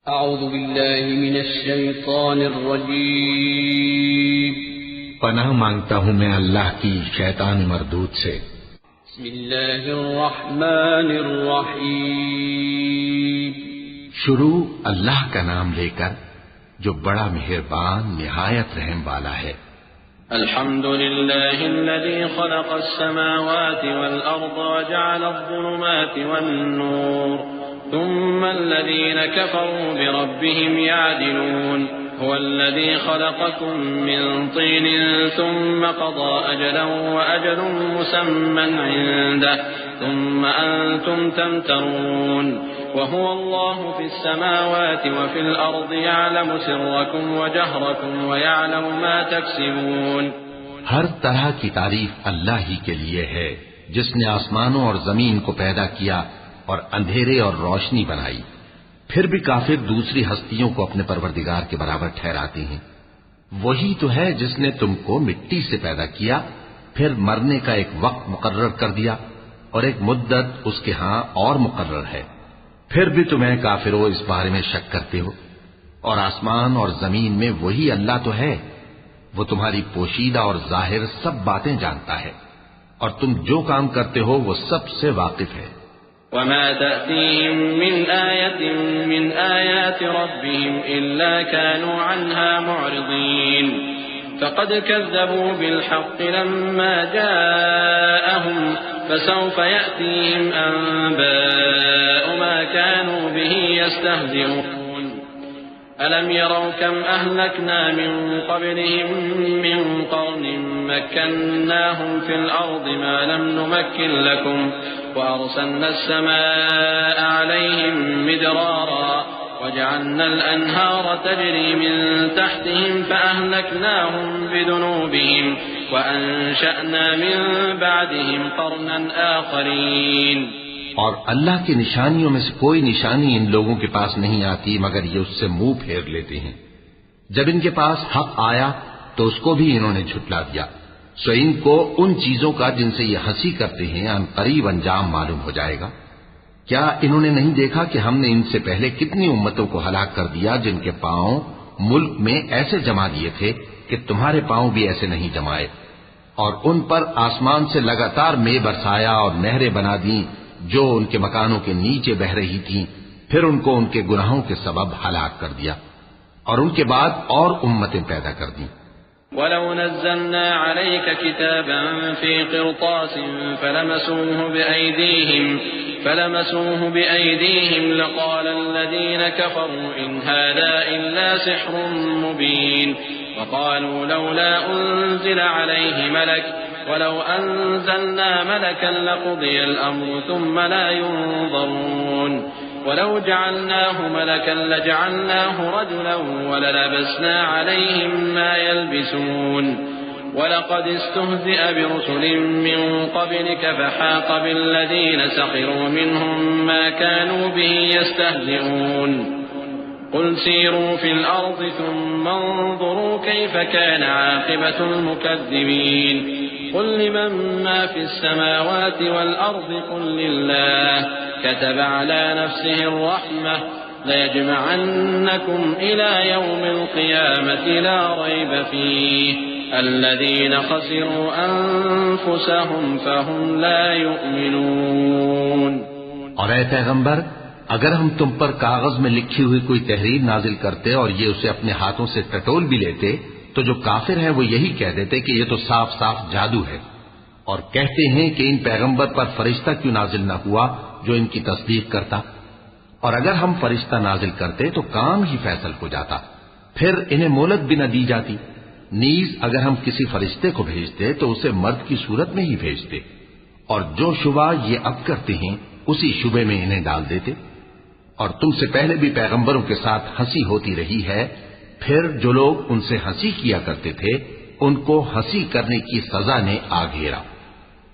اعوذ باللہ من الشیطان الرجیم پناہ مانگتا ہوں میں اللہ کی شیطان مردود سے۔ بسم اللہ الرحمن الرحیم شروع اللہ کا نام لے کر جو بڑا مہربان نہایت رحم والا ہے۔ الحمد لله الذي خلق السماوات والأرض وجعل الظلمات والنور ثم الذين كفروا بربهم يعدلون هو الذي خلقكم من طين ثم قضى أجلا وأجل مسمى عنده ثم أنتم تمترون وهو الله في السماوات وفي الأرض يعلم سركم وجهركم ويعلم ما تكسبون۔ ہر طرح کی تعریف اللہ ہی کے لیے ہے جس نے آسمانوں اور زمین کو پیدا کیا اور اندھیرے اور روشنی بنائی۔ پھر بھی کافر دوسری ہستیوں کو اپنے پروردگار کے برابر ٹھہراتے ہیں۔ وہی تو ہے جس نے تم کو مٹی سے پیدا کیا، پھر مرنے کا ایک وقت مقرر کر دیا اور ایک مدت اس کے ہاں اور مقرر ہے۔ پھر بھی تمہیں کافروں اس بارے میں شک کرتے ہو، اور آسمان اور زمین میں وہی اللہ تو ہے، وہ تمہاری پوشیدہ اور ظاہر سب باتیں جانتا ہے، اور تم جو کام کرتے ہو وہ سب سے واقف ہے۔ وما تأتيهم من آية من آيات ربهم إلا كانوا عنها معرضين فقد كذبوا بالحق لما جاءهم فسوف يأتيهم أنباء ما كانوا به يستهزئون ألم يروا كم أهلكنا من قبلهم من قرن مكناهم في الأرض ما لم نمكن لكم وأرسلنا السماء عليهم مدرارا وجعلنا الأنهار تجري من تحتهم فأهلكناهم بذنوبهم وأنشأنا من بعدهم قرنا آخرين۔ اور اللہ کی نشانیوں میں سے کوئی نشانی ان لوگوں کے پاس نہیں آتی مگر یہ اس سے منہ پھیر لیتے ہیں۔ جب ان کے پاس حق آیا تو اس کو بھی انہوں نے جھٹلا دیا، سو ان کو ان چیزوں کا جن سے یہ ہنسی کرتے ہیں ان قریب انجام معلوم ہو جائے گا۔ کیا انہوں نے نہیں دیکھا کہ ہم نے ان سے پہلے کتنی امتوں کو ہلاک کر دیا جن کے پاؤں ملک میں ایسے جما دیے تھے کہ تمہارے پاؤں بھی ایسے نہیں جمائے، اور ان پر آسمان سے لگاتار مے برسایا اور نہریں بنا دیں جو ان کے مکانوں کے نیچے بہ رہی تھیں، پھر ان کو ان کے گناہوں کے سبب ہلاک کر دیا، اور ان کے بعد اور امتیں پیدا کر دیں۔ وَلَوْ نَزَّلْنَا عَلَيْكَ كِتَابًا فِي قِرْطَاسٍ فَلَمَسُوهُ بِأَيْدِيهِمْ لَقَالَ الَّذِينَ كَفَرُوا إِنْ هَذَا إِلَّا سِحْرٌ مُبِينٌ وَقَالُوا لَوْلَا أُنزِلَ عَلَيْهِ مَلَكٌ وَلَوْ أَنزَلْنَا مَلَكًا لَقُضِيَ الْأَمْرُ ثُمَّ لَا يُنظَرُونَ وَلَوْ جَعَلْنَاهُ مَلَكًا لَجَعَلْنَاهُ رَجُلًا وَلَلَبَسْنَا عَلَيْهِمْ مَا يَلْبِسُونَ وَلَقَدِ اسْتُهْزِئَ بِرُسُلٍ مِّن قَبْلِكَ فَحَاقَ بِالَّذِينَ سَخِرُوا مِنْهُم مَّا كَانُوا بِهِ يَسْتَهْزِئُونَ قُلْ سِيرُوا فِي الْأَرْضِ ثُمَّ انظُرُوا كَيْفَ كَانَ عَاقِبَةُ الْمُكَذِّبِينَ قُل لِّمَن مَّا فِي السَّمَاوَاتِ وَالْأَرْضِ قُل لِّلَّهِ كَتَبَ عَلَى نَفْسِهِ الرَّحْمَةَ لَيَجْمَعَنَّكُمْ إِلَى يَوْمِ الْقِيَامَةِ لَا رَيْبَ فِيهِ الَّذِينَ خَسِرُوا أَنفُسَهُمْ فَهُمْ لَا يُؤْمِنُونَ۔ اور اے پیغمبر، اگر ہم تم پر کاغذ میں لکھی ہوئی کوئی تحریر نازل کرتے اور یہ اسے اپنے ہاتھوں سے ٹٹول بھی لیتے تو جو کافر ہیں وہ یہی کہہ دیتے کہ یہ تو صاف صاف جادو ہے، اور کہتے ہیں کہ ان پیغمبر پر فرشتہ کیوں نازل نہ ہوا جو ان کی تصدیق کرتا، اور اگر ہم فرشتہ نازل کرتے تو کام ہی فیصل ہو جاتا، پھر انہیں مہلت بھی نہ دی جاتی۔ نیز اگر ہم کسی فرشتے کو بھیجتے تو اسے مرد کی صورت میں ہی بھیجتے، اور جو شبہ یہ اب کرتے ہیں اسی شبے میں انہیں ڈال دیتے۔ اور تم سے پہلے بھی پیغمبروں کے ساتھ ہنسی ہوتی رہی ہے، پھر جو لوگ ان سے ہنسی کیا کرتے تھے ان کو ہنسی کرنے کی سزا نے آ گھیرا۔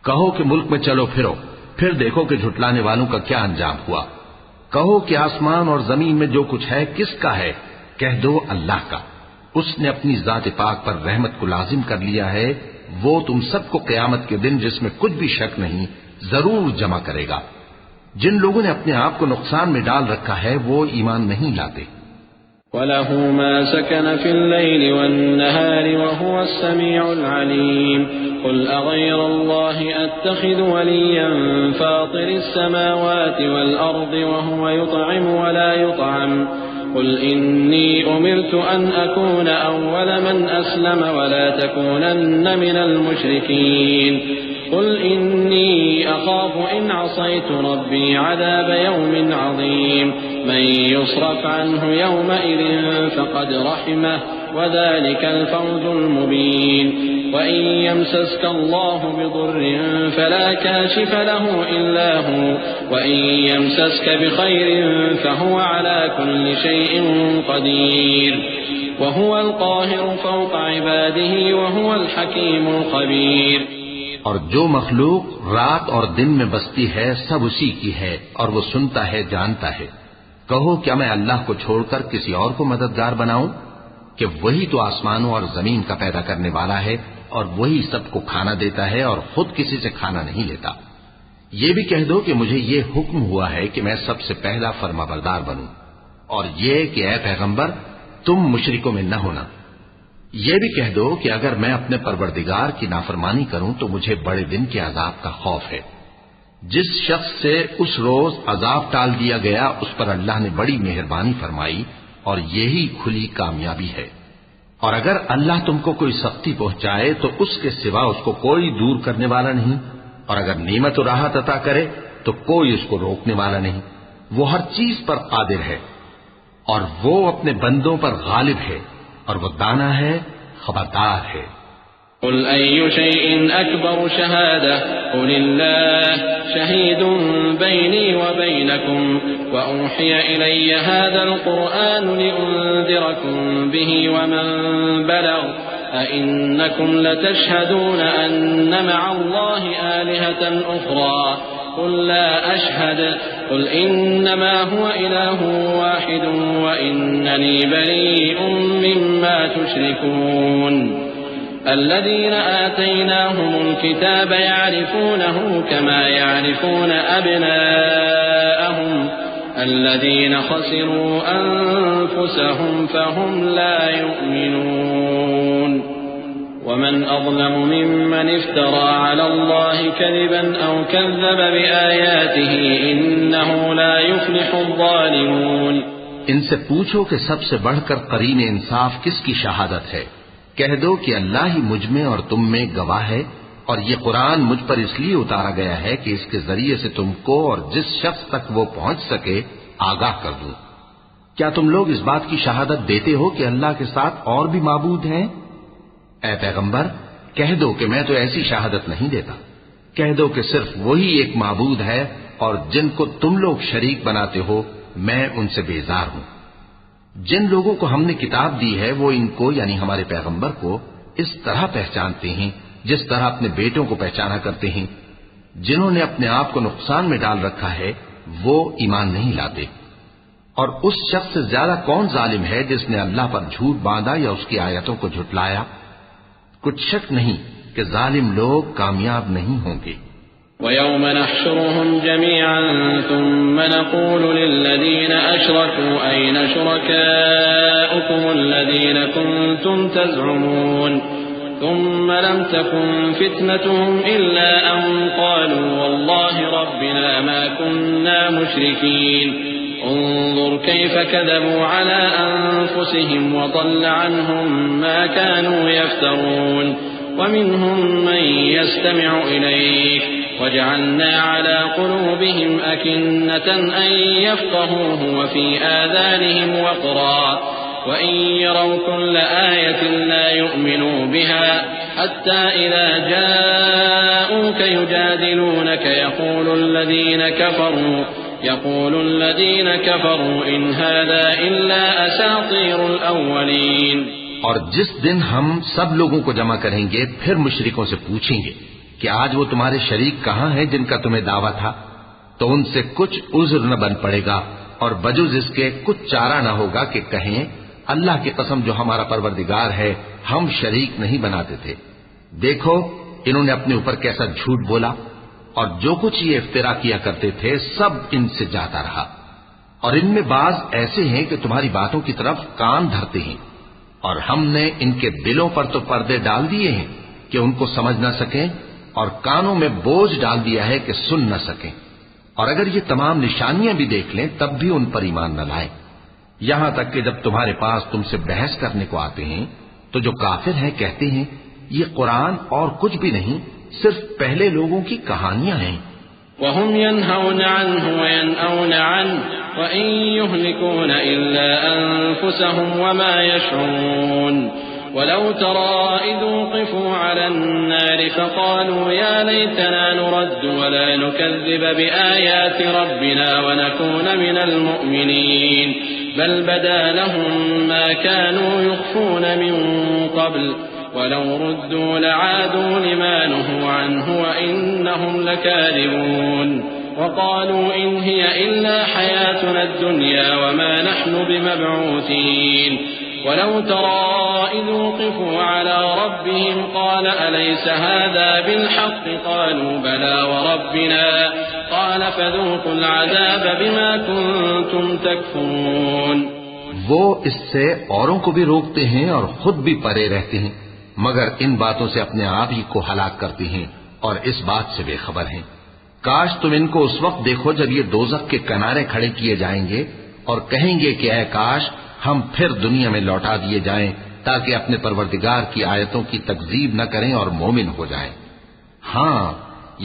کہو کہ ملک میں چلو پھرو، پھر دیکھو کہ جھٹلانے والوں کا کیا انجام ہوا۔ کہو کہ آسمان اور زمین میں جو کچھ ہے کس کا ہے؟ کہہ دو اللہ کا، اس نے اپنی ذات پاک پر رحمت کو لازم کر لیا ہے، وہ تم سب کو قیامت کے دن جس میں کچھ بھی شک نہیں ضرور جمع کرے گا۔ جن لوگوں نے اپنے آپ کو نقصان میں ڈال رکھا ہے وہ ایمان نہیں لاتے۔ وله ما سكن في الليل والنهار وهو السميع العليم قل أغير الله أتخذ وليا فاطر السماوات والأرض وهو يطعم ولا يطعم قل إني أمرت أن أكون أول من أسلم ولا تكونن من المشركين قل إني أخاف إن عصيت ربي عذاب يوم عظيم من يصرف عنه يومئذ فقد رحمه وذلك الفوز المبين وإن يمسسك الله بضر فلا كاشف له إلا هو وإن يمسسك بخير فهو على كل شيء قدير وهو القاهر فوق عباده وهو الحكيم الخبير اور جو مخلوق رات اور دن میں بستی ہے سب اسی کی ہے اور وہ سنتا ہے جانتا ہے. کہو کیا میں اللہ کو چھوڑ کر کسی اور کو مددگار بناؤں کہ وہی تو آسمانوں اور زمین کا پیدا کرنے والا ہے اور وہی سب کو کھانا دیتا ہے اور خود کسی سے کھانا نہیں لیتا. یہ بھی کہہ دو کہ مجھے یہ حکم ہوا ہے کہ میں سب سے پہلا فرما بردار بنوں اور یہ کہ اے پیغمبر تم مشرکوں میں نہ ہونا. یہ بھی کہہ دو کہ اگر میں اپنے پروردگار کی نافرمانی کروں تو مجھے بڑے دن کے عذاب کا خوف ہے. جس شخص سے اس روز عذاب ٹال دیا گیا اس پر اللہ نے بڑی مہربانی فرمائی اور یہی کھلی کامیابی ہے. اور اگر اللہ تم کو کوئی سختی پہنچائے تو اس کے سوا اس کو کوئی دور کرنے والا نہیں اور اگر نعمت و راحت عطا کرے تو کوئی اس کو روکنے والا نہیں. وہ ہر چیز پر قادر ہے اور وہ اپنے بندوں پر غالب ہے اور وہ دانا ہے خبردار ہے. قل أي شيء أكبر شهادة قل الله شهيد بيني وبينكم وأوحي إلي هذا القرآن لأنذركم به ومن بلغ أئنكم لتشهدون أن مع الله آلهة أخرى قل لا أشهد قل إنما هو إله واحد وإنني بريء مما تشركون الذين آتيناهم الكتاب يعرفونه كما يعرفون أبناءهم الذين خسروا أنفسهم فهم لا يؤمنون ومن أظلم ممن افترى على الله كذبا أو كذب بآياته إنه لا يفلح الظالمون. ان سے پوچھو کہ سب سے بڑھ کر قرین انصاف کس کی شہادت ہے. کہہ دو کہ اللہ ہی مجھ میں اور تم میں گواہ ہے اور یہ قرآن مجھ پر اس لیے اتارا گیا ہے کہ اس کے ذریعے سے تم کو اور جس شخص تک وہ پہنچ سکے آگاہ کر دوں. کیا تم لوگ اس بات کی شہادت دیتے ہو کہ اللہ کے ساتھ اور بھی معبود ہیں؟ اے پیغمبر کہہ دو کہ میں تو ایسی شہادت نہیں دیتا. کہہ دو کہ صرف وہی ایک معبود ہے اور جن کو تم لوگ شریک بناتے ہو میں ان سے بیزار ہوں. جن لوگوں کو ہم نے کتاب دی ہے وہ ان کو یعنی ہمارے پیغمبر کو اس طرح پہچانتے ہیں جس طرح اپنے بیٹوں کو پہچانا کرتے ہیں. جنہوں نے اپنے آپ کو نقصان میں ڈال رکھا ہے وہ ایمان نہیں لاتے. اور اس شخص سے زیادہ کون ظالم ہے جس نے اللہ پر جھوٹ باندھا یا اس کی آیتوں کو جھٹلایا؟ کچھ شک نہیں کہ ظالم لوگ کامیاب نہیں ہوں گے. وَيَوْمَ نَحْشُرُهُمْ جَمِيعًا ثُمَّ نَقُولُ لِلَّذِينَ أَشْرَكُوا أَيْنَ شُرَكَاؤُكُمُ الَّذِينَ كُنتُمْ تَزْعُمُونَ ثُمَّ لَمْ تَكُنْ فِتْنَتُهُمْ إِلَّا أَنْ قَالُوا وَاللَّهِ رَبِّنَا مَا كُنَّا مُشْرِكِينَ انظر كيف كذبوا على أنفسهم وضل عنهم ما كانوا يفترون ومنهم من يستمع إليك وجعلنا على قلوبهم أكنة أن يفقهوه وفي آذانهم وقرا وإن يروا كل آية لا يؤمنوا بها حتى إذا جاءوك يجادلونك يقول الذين كفروا إن هذا إلا أساطير الأولين. اور جس دن ہم سب لوگوں کو جمع کریں گے پھر مشرکوں سے پوچھیں گے کہ آج وہ تمہارے شریک کہاں ہیں جن کا تمہیں دعویٰ تھا، تو ان سے کچھ عذر نہ بن پڑے گا اور بجز اس کے کچھ چارہ نہ ہوگا کہ کہیں اللہ کی قسم جو ہمارا پروردگار ہے ہم شریک نہیں بناتے تھے. دیکھو انہوں نے اپنے اوپر کیسا جھوٹ بولا اور جو کچھ یہ افترا کیا کرتے تھے سب ان سے جاتا رہا. اور ان میں بعض ایسے ہیں کہ تمہاری باتوں کی طرف کان دھرتے ہیں، اور ہم نے ان کے دلوں پر تو پردے ڈال دیے ہیں کہ ان کو سمجھ نہ سکیں، اور کانوں میں بوجھ ڈال دیا ہے کہ سن نہ سکیں، اور اگر یہ تمام نشانیاں بھی دیکھ لیں تب بھی ان پر ایمان نہ لائیں، یہاں تک کہ جب تمہارے پاس تم سے بحث کرنے کو آتے ہیں تو جو کافر ہیں کہتے ہیں یہ قرآن اور کچھ بھی نہیں، صرف پہلے لوگوں کی کہانیاں ہیں۔ وهم ينهون عنه وينأون عنه وإن يهلكون إلا أنفسهم وما يشعرون ولو ترى إذ وقفوا على النار فقالوا يا ليتنا نرد ولا نكذب بآيات ربنا ونكون من المؤمنين بل بدا لهم ما كانوا يخفون من قبل ولو ردوا لعادوا لما نهوا عنه وإنهم لكاذبون وقالوا إن هي إلا حياتنا الدنيا وما نحن بمبعوثين ولو ترى إذ وقفوا على ربهم قال أليس هذا بالحق قالوا بلى وربنا قال فذوقوا العذاب بما كنتم تكفرون۔ وہ اس سے اوروں کو بھی روکتے ہیں اور خود بھی پرے رہتے ہیں، مگر ان باتوں سے اپنے آپ ہی کو ہلاک کرتے ہیں اور اس بات سے بے خبر ہیں۔ کاش تم ان کو اس وقت دیکھو جب یہ دوزخ کے کنارے کھڑے کیے جائیں گے اور کہیں گے کہ اے کاش ہم پھر دنیا میں لوٹا دیے جائیں تاکہ اپنے پروردگار کی آیتوں کی تکذیب نہ کریں اور مومن ہو جائیں۔ ہاں،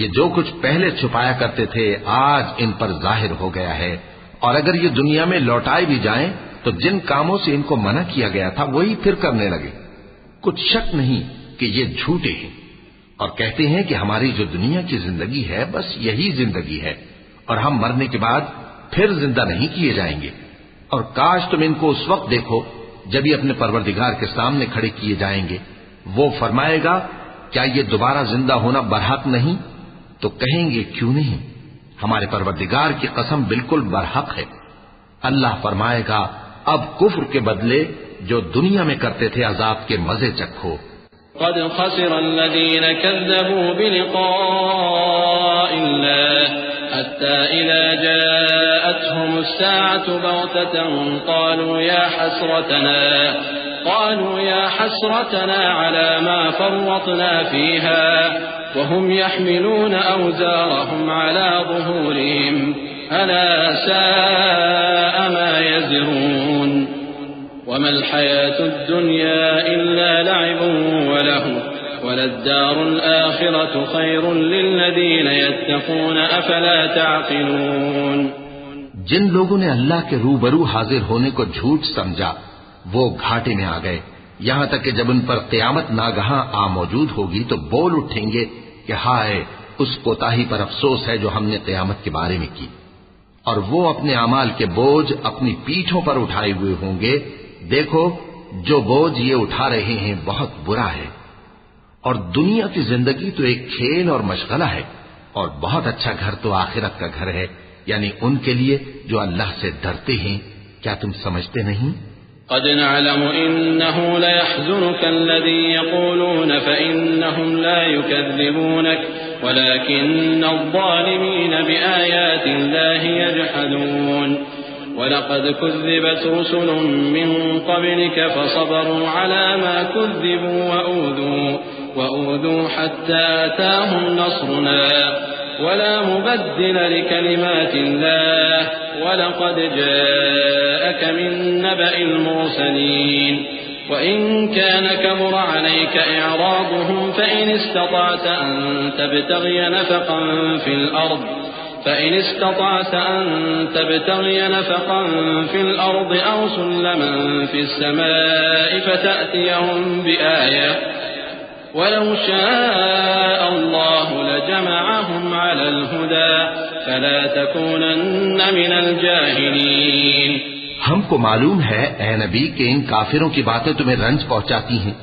یہ جو کچھ پہلے چھپایا کرتے تھے آج ان پر ظاہر ہو گیا ہے، اور اگر یہ دنیا میں لوٹائے بھی جائیں تو جن کاموں سے ان کو منع کیا گیا تھا وہی پھر کرنے لگے۔ کچھ شک نہیں کہ یہ جھوٹے ہیں، اور کہتے ہیں کہ ہماری جو دنیا کی زندگی ہے بس یہی زندگی ہے اور ہم مرنے کے بعد پھر زندہ نہیں کیے جائیں گے۔ اور کاش تم ان کو اس وقت دیکھو جب یہ اپنے پروردگار کے سامنے کھڑے کیے جائیں گے، وہ فرمائے گا کیا یہ دوبارہ زندہ ہونا برحق نہیں؟ تو کہیں گے کیوں نہیں، ہمارے پروردگار کی قسم بالکل برحق ہے۔ اللہ فرمائے گا اب کفر کے بدلے جو دنیا میں کرتے تھے عذاب کے مزے چکھو۔ قد خسر الذين كذبوا بلقاء الله حتى إذا جاءتهم الساعة بغتة قالوا يا حسرتنا على ما فرطنا فيها وهم يحملون أوزارهم على ظهورهم ألا ساء ما يزرون وما الحياة الدنيا إلا لعب وله وللدار الآخرة خير للذين يتقون أفلا تعقلون۔ جن لوگوں نے اللہ کے روبرو حاضر ہونے کو جھوٹ سمجھا وہ گھاٹے میں آ گئے، یہاں تک کہ جب ان پر قیامت ناگہاں آ موجود ہوگی تو بول اٹھیں گے کہ ہائے اس کوتاہی پر افسوس ہے جو ہم نے قیامت کے بارے میں کی، اور وہ اپنے اعمال کے بوجھ اپنی پیٹھوں پر اٹھائے ہوئے ہوں گے۔ دیکھو جو بوجھ یہ اٹھا رہے ہیں بہت برا ہے، اور دنیا کی زندگی تو ایک کھیل اور مشغلہ ہے، اور بہت اچھا گھر تو آخرت کا گھر ہے، یعنی ان کے لیے جو اللہ سے ڈرتے ہیں۔ کیا تم سمجھتے نہیں؟ قد نعلم إنه ليحزنك الذي يقولون فإنهم لا يكذبونك ولكن الظالمين بآيات الله يجحدون ولقد كذبت رسل من قبلك فصبروا على ما كذبوا وأوذوا حتى أتاهم نصرنا ولا مبدل لكلمات الله ولقد جاءك من نبأ المرسلين وإن كان كبر عليك إعراضهم فإن استطعت أن تبتغي نفقا في الأرض أو سلما في السماء فتأتيهم بآية ولو شاء الله لجمعهم على الهدى فلا تكونن من الجاهلين۔ ہم کو معلوم ہے اے نبی کہ ان کافروں کی باتیں تمہیں رنج پہنچاتی ہیں،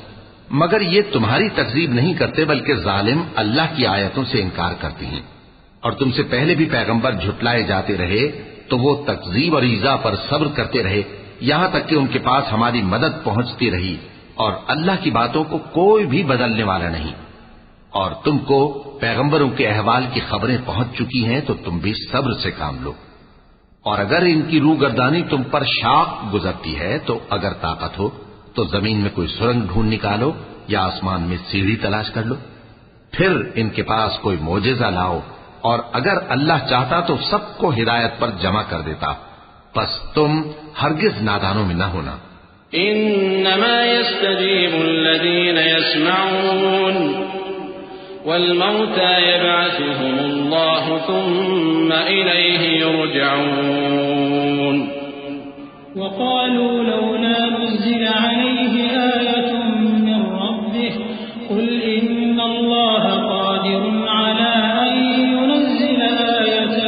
مگر یہ تمہاری تکذیب نہیں کرتے بلکہ ظالم اللہ کی آیتوں سے انکار کرتے ہیں، اور تم سے پہلے بھی پیغمبر جھٹلائے جاتے رہے تو وہ تکذیب اور ایذا پر صبر کرتے رہے یہاں تک کہ ان کے پاس ہماری مدد پہنچتی رہی، اور اللہ کی باتوں کو کوئی بھی بدلنے والا نہیں۔ اور تم کو پیغمبروں کے احوال کی خبریں پہنچ چکی ہیں تو تم بھی صبر سے کام لو۔ اور اگر ان کی روگردانی تم پر شاق گزرتی ہے تو اگر طاقت ہو تو زمین میں کوئی سرنگ ڈھونڈ نکالو یا آسمان میں سیڑھی تلاش کر لو، پھر ان کے پاس کوئی معجزہ لاؤ، اور اگر اللہ چاہتا تو سب کو ہدایت پر جمع کر دیتا، پس تم ہرگز نادانوں میں نہ ہونا۔ انما يستجيب الذين يسمعون والموتى يبعثهم الله ثم إليه يرجعون وقالوا لولا نزل عليه آية من ربه قل إن الله قادر على أن ينزل آية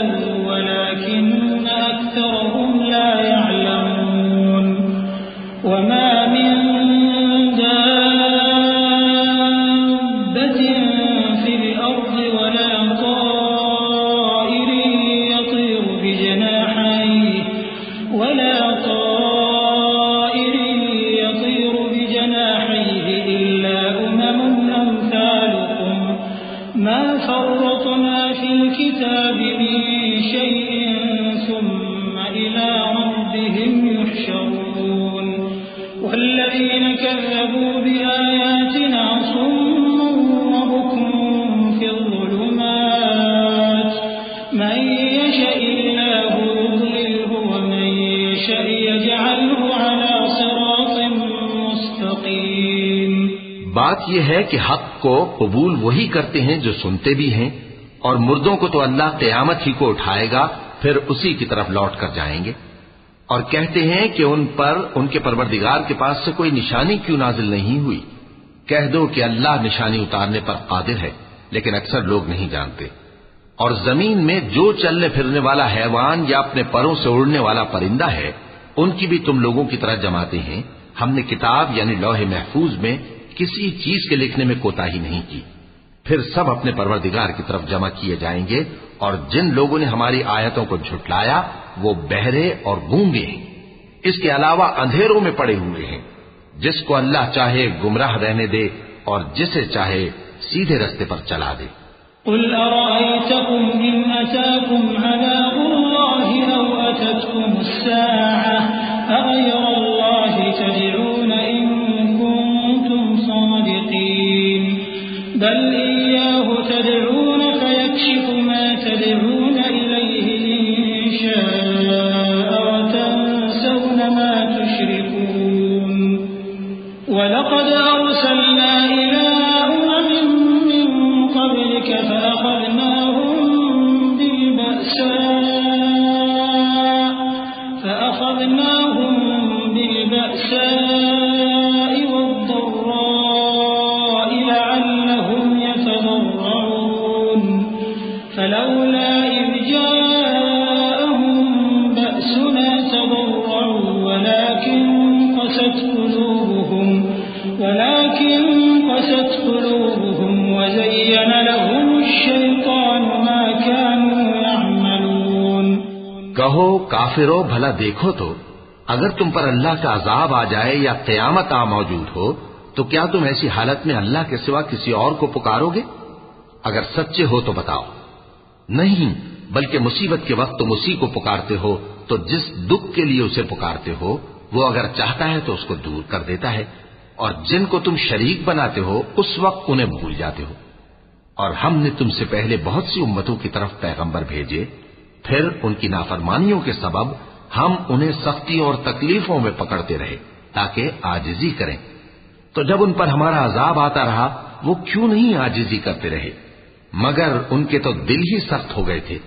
ولكن أكثرهم لا يعلمون وما من دابة في الأرض ولا طائر يطير بجناحيه إلا أمثالكم ما فرطنا في الكتاب من شيء ثم إلى ربهم يحشرون والذين كذبوا بآياتنا صم وبكم في الظلمات من يشاء الله يضلله ومن يشاء يجعله على صراط مستقيم۔ بات یہ ہے کہ حق کو قبول وہی کرتے ہیں جو سنتے بھی ہیں، اور مردوں کو تو اللہ قیامت ہی کو اٹھائے گا، پھر اسی کی طرف لوٹ کر جائیں گے، اور کہتے ہیں کہ ان پر ان کے پروردگار کے پاس سے کوئی نشانی کیوں نازل نہیں ہوئی۔ کہہ دو کہ اللہ نشانی اتارنے پر قادر ہے، لیکن اکثر لوگ نہیں جانتے۔ اور زمین میں جو چلنے پھرنے والا حیوان یا اپنے پروں سے اڑنے والا پرندہ ہے، ان کی بھی تم لوگوں کی طرح جماتے ہیں۔ ہم نے کتاب یعنی لوح محفوظ میں کسی چیز کے لکھنے میں کوتاہی نہیں کی، پھر سب اپنے پروردگار کی طرف جمع کیے جائیں گے، اور جن لوگوں نے ہماری آیتوں کو جھٹلایا وہ بہرے اور گونگے ہیں، اس کے علاوہ اندھیروں میں پڑے ہوئے ہیں۔ جس کو اللہ چاہے گمراہ رہنے دے اور جسے چاہے سیدھے رستے پر چلا دے۔ قل أرأيتكم إن أتاكم عذاب الله أو أتتكم الساعة أغير الله تدعون إن كنتم صادقين بل إياه تدعون فيكشف ما تدعون إليه إن شاء وتنسون ما تشركون ولقد أرسلنا إلى قبلك فأخذناهم بالبأساء والضراء لعلهم يتضرعون فلولا إذ جاءهم بأسنا تضرعوا ولكن قست قلوبهم وزين لهم الشيطان ما كانوا يعملون۔ کہو کافرو بھلا دیکھو تو اگر تم پر اللہ کا عذاب آ جائے یا قیامت آ موجود ہو تو کیا تم ایسی حالت میں اللہ کے سوا کسی اور کو پکارو گے؟ اگر سچے ہو تو بتاؤ۔ نہیں، بلکہ مصیبت کے وقت تم اسی کو پکارتے ہو، تو جس دکھ کے لیے اسے پکارتے ہو وہ اگر چاہتا ہے تو اس کو دور کر دیتا ہے، اور جن کو تم شریک بناتے ہو اس وقت انہیں بھول جاتے ہو۔ اور ہم نے تم سے پہلے بہت سی امتوں کی طرف پیغمبر بھیجے، پھر ان کی نافرمانیوں کے سبب ہم انہیں سختیوں اور تکلیفوں میں پکڑتے رہے تاکہ عاجزی کریں، تو جب ان پر ہمارا عذاب آتا رہا وہ کیوں نہیں عاجزی کرتے رہے، مگر ان کے تو دل ہی سخت ہو گئے تھے،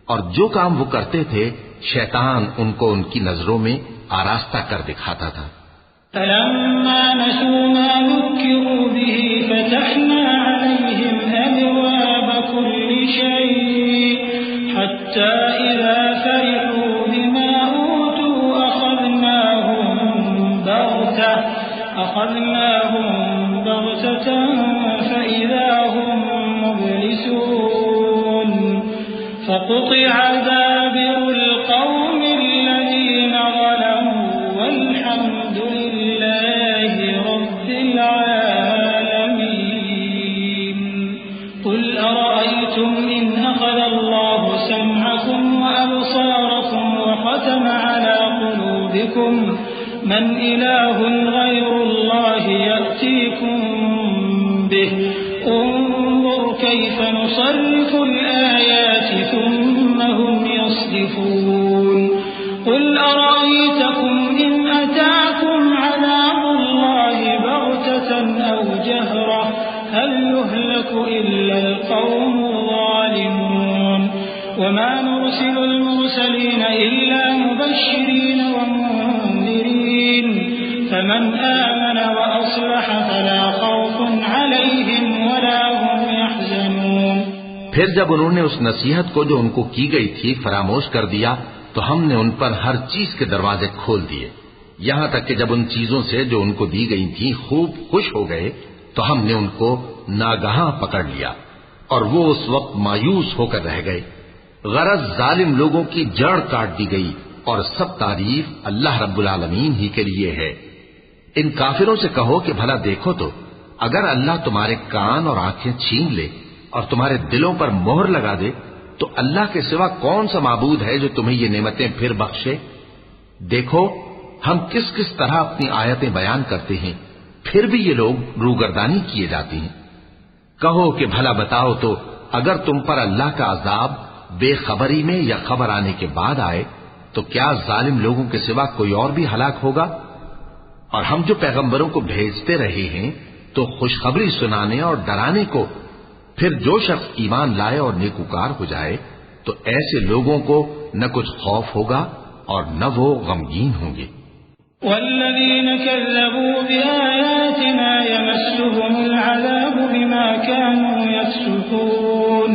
اور جو کام وہ کرتے تھے شیطان ان کو ان کی نظروں میں آراستہ کر دکھاتا تھا۔ فلما نسوا ما ذكروا به فتحنا عليهم أبواب كل شيء حتى إذا فرحوا بما أوتوا أخذناهم بغتة فإذا هم مبلسون فقطع دابر القوم الذين ظلموا والحمد لله رب العالمين۔ قل أرأيتم إن أخذ الله سمعكم وأبصاركم ربكم من إله غير الله يأتيكم به انظر كيف نصرف الآيات ثم هم يصدفون قل أرأيتكم إن أتاكم عذاب الله بغتة أو جهرة هل يهلك إلا القوم الظالمون وما نرسل المرسلين إلا مبشرين ومنذرين فمن آمن وأصلح فلا خوف عليهم ولا هم يحزنون. پھر جب انہوں نے اس نصیحت کو جو ان کو کی گئی تھی فراموش کر دیا تو ہم نے ان پر ہر چیز کے دروازے کھول دیے، یہاں تک کہ جب ان چیزوں سے جو ان کو دی گئی تھیں خوب خوش ہو گئے تو ہم نے ان کو ناگہاں پکڑ لیا اور وہ اس وقت مایوس ہو کر رہ گئے. غرض ظالم لوگوں کی جڑ کاٹ دی گئی اور سب تعریف اللہ رب العالمین ہی کے لیے ہے. ان کافروں سے کہو کہ بھلا دیکھو تو اگر اللہ تمہارے کان اور آنکھیں چھین لے اور تمہارے دلوں پر مہر لگا دے تو اللہ کے سوا کون سا معبود ہے جو تمہیں یہ نعمتیں پھر بخشے؟ دیکھو ہم کس کس طرح اپنی آیتیں بیان کرتے ہیں، پھر بھی یہ لوگ روگردانی کیے جاتے ہیں. کہو کہ بھلا بتاؤ تو اگر تم پر اللہ کا عذاب بے خبری میں یا خبر آنے کے بعد آئے تو کیا ظالم لوگوں کے سوا کوئی اور بھی ہلاک ہوگا؟ اور ہم جو پیغمبروں کو بھیجتے رہے ہیں تو خوشخبری سنانے اور ڈرانے کو، پھر جو شخص ایمان لائے اور نیکوکار ہو جائے تو ایسے لوگوں کو نہ کچھ خوف ہوگا اور نہ وہ غمگین ہوں گے. والذين كذبوا بآياتنا يمسهم العذاب بما كانوا يفسقون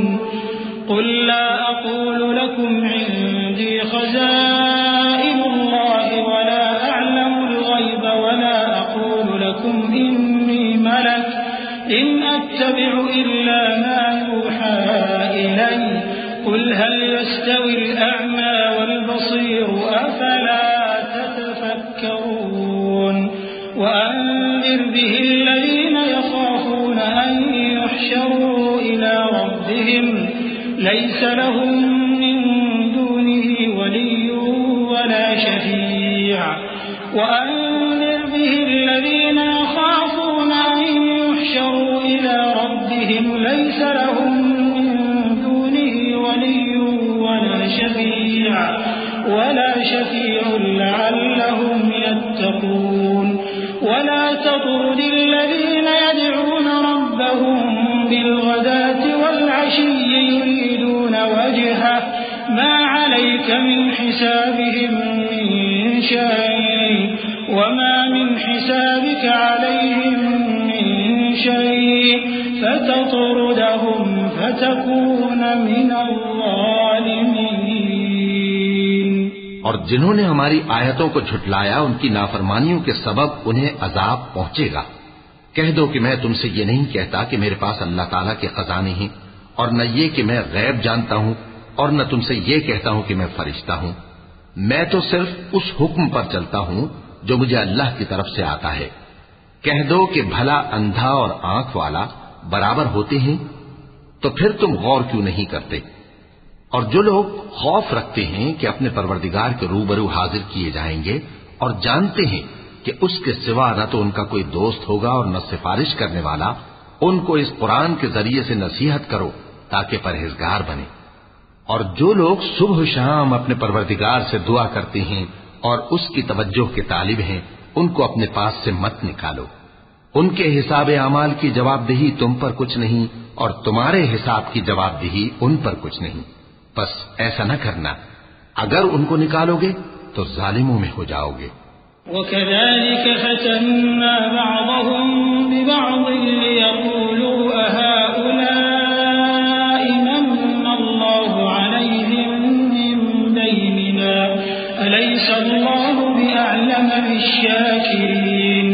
قل لا أقول لكم عندي خزائن الله ولا أعلم الغيب ولا أقول لكم إني ملك إن أتبع إلا ما يوحى إلي قل هل يستوي الأعمى والبصير أفلا تتفكرون وأنذر به الذين يخافون أن يحشروا إلى ربهم ليس لهم من دونه ولي ولا شفيع وأنذر به الذين يخافون أن يحشروا إلى ربهم ليس لهم من دونه ولي ولا شفيع لعلهم يتقون ولا تطرد الذين يدعون ربهم بالغداة والعشي يريدون وجهه ما عليك من حسابهم من شيء وما من حسابك عليهم من شيء فتطردهم فتكون من الظالمين. اور جنہوں نے ہماری آیتوں کو جھٹلایا ان کی نافرمانیوں کے سبب انہیں عذاب پہنچے گا. کہہ دو کہ میں تم سے یہ نہیں کہتا کہ میرے پاس اللہ تعالیٰ کے خزانے ہیں، اور نہ یہ کہ میں غیب جانتا ہوں، اور نہ تم سے یہ کہتا ہوں کہ میں فرشتہ ہوں. میں تو صرف اس حکم پر چلتا ہوں جو مجھے اللہ کی طرف سے آتا ہے. کہہ دو کہ بھلا اندھا اور آنکھ والا برابر ہوتے ہیں؟ تو پھر تم غور کیوں نہیں کرتے؟ اور جو لوگ خوف رکھتے ہیں کہ اپنے پروردگار کے روبرو حاضر کیے جائیں گے اور جانتے ہیں کہ اس کے سوا نہ تو ان کا کوئی دوست ہوگا اور نہ سفارش کرنے والا، ان کو اس قرآن کے ذریعے سے نصیحت کرو تاکہ پرہیزگار بنے. اور جو لوگ صبح و شام اپنے پروردگار سے دعا کرتے ہیں اور اس کی توجہ کے طالب ہیں ان کو اپنے پاس سے مت نکالو. ان کے حساب اعمال کی جواب دہی تم پر کچھ نہیں اور تمہارے حساب کی جواب دہی ان پر کچھ نہیں. بس ایسا نہ کرنا، اگر ان کو نکالو گے تو ظالموں میں ہو جاؤ گے. وَكَذَلِكَ فَتَنَّا بَعْضَهُمْ بِبَعْضٍ لِيَقُولُوا أَهَؤُلَاءِ مَنَّ اللَّهُ عَلَيْهِمْ مِنْ بَيْنِنَا أَلَيْسَ اللَّهُ بِأَعْلَمَ بِالشَّاكِرِينَ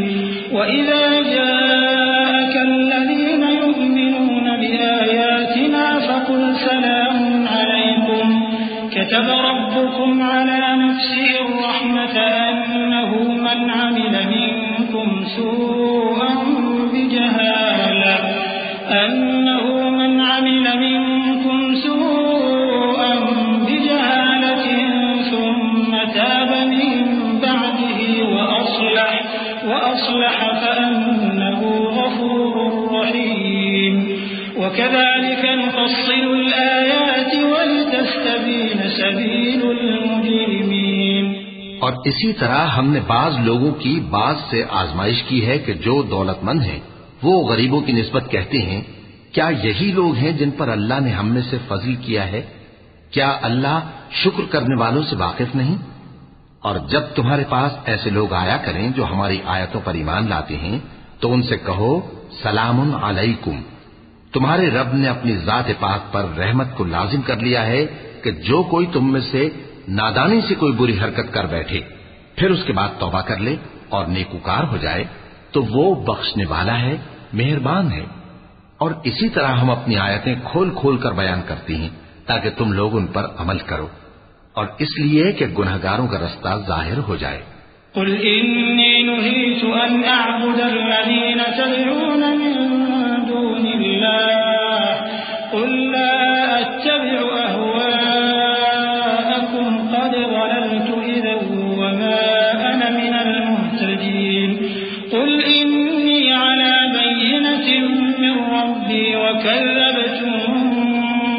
وَإِذَا جَاءَكَ الَّذِينَ يُؤْمِنُونَ بِآيَاتِنَا فَقُلْ سَلَامٌ عَلَيْكُمْ كتب ربكم على نفسه الرحمة أنه من عمل منكم سوءا بجهالة ثم تاب من بعد وأصلح فأنه غفور رحيم وكذلك نفصل الآيات ولتستبين سبيل المجرمين. اور اسی طرح ہم نے بعض لوگوں کی بعض سے آزمائش کی ہے کہ جو دولت مند ہیں وہ غریبوں کی نسبت کہتے ہیں کیا یہی لوگ ہیں جن پر اللہ نے ہم میں سے فضل کیا ہے؟ کیا اللہ شکر کرنے والوں سے واقف نہیں؟ اور جب تمہارے پاس ایسے لوگ آیا کریں جو ہماری آیتوں پر ایمان لاتے ہیں تو ان سے کہو سلام علیکم. تمہارے رب نے اپنی ذات پاک پر رحمت کو لازم کر لیا ہے کہ جو کوئی تم میں سے نادانی سے کوئی بری حرکت کر بیٹھے پھر اس کے بعد توبہ کر لے اور نیکوکار ہو جائے تو وہ بخشنے والا ہے، مہربان ہے. اور اسی طرح ہم اپنی آیتیں کھول کھول کر بیان کرتی ہیں تاکہ تم لوگ ان پر عمل کرو، اور اس لیے کہ گنہگاروں کا رستہ ظاہر ہو جائے. قل إني نهيت أن أعبد الذين تدعون من دون الله قل لا أتبع أهواءكم قد ضللت إذا وما أنا من المهتدين. قل إني على بينة من ربي وكذبتم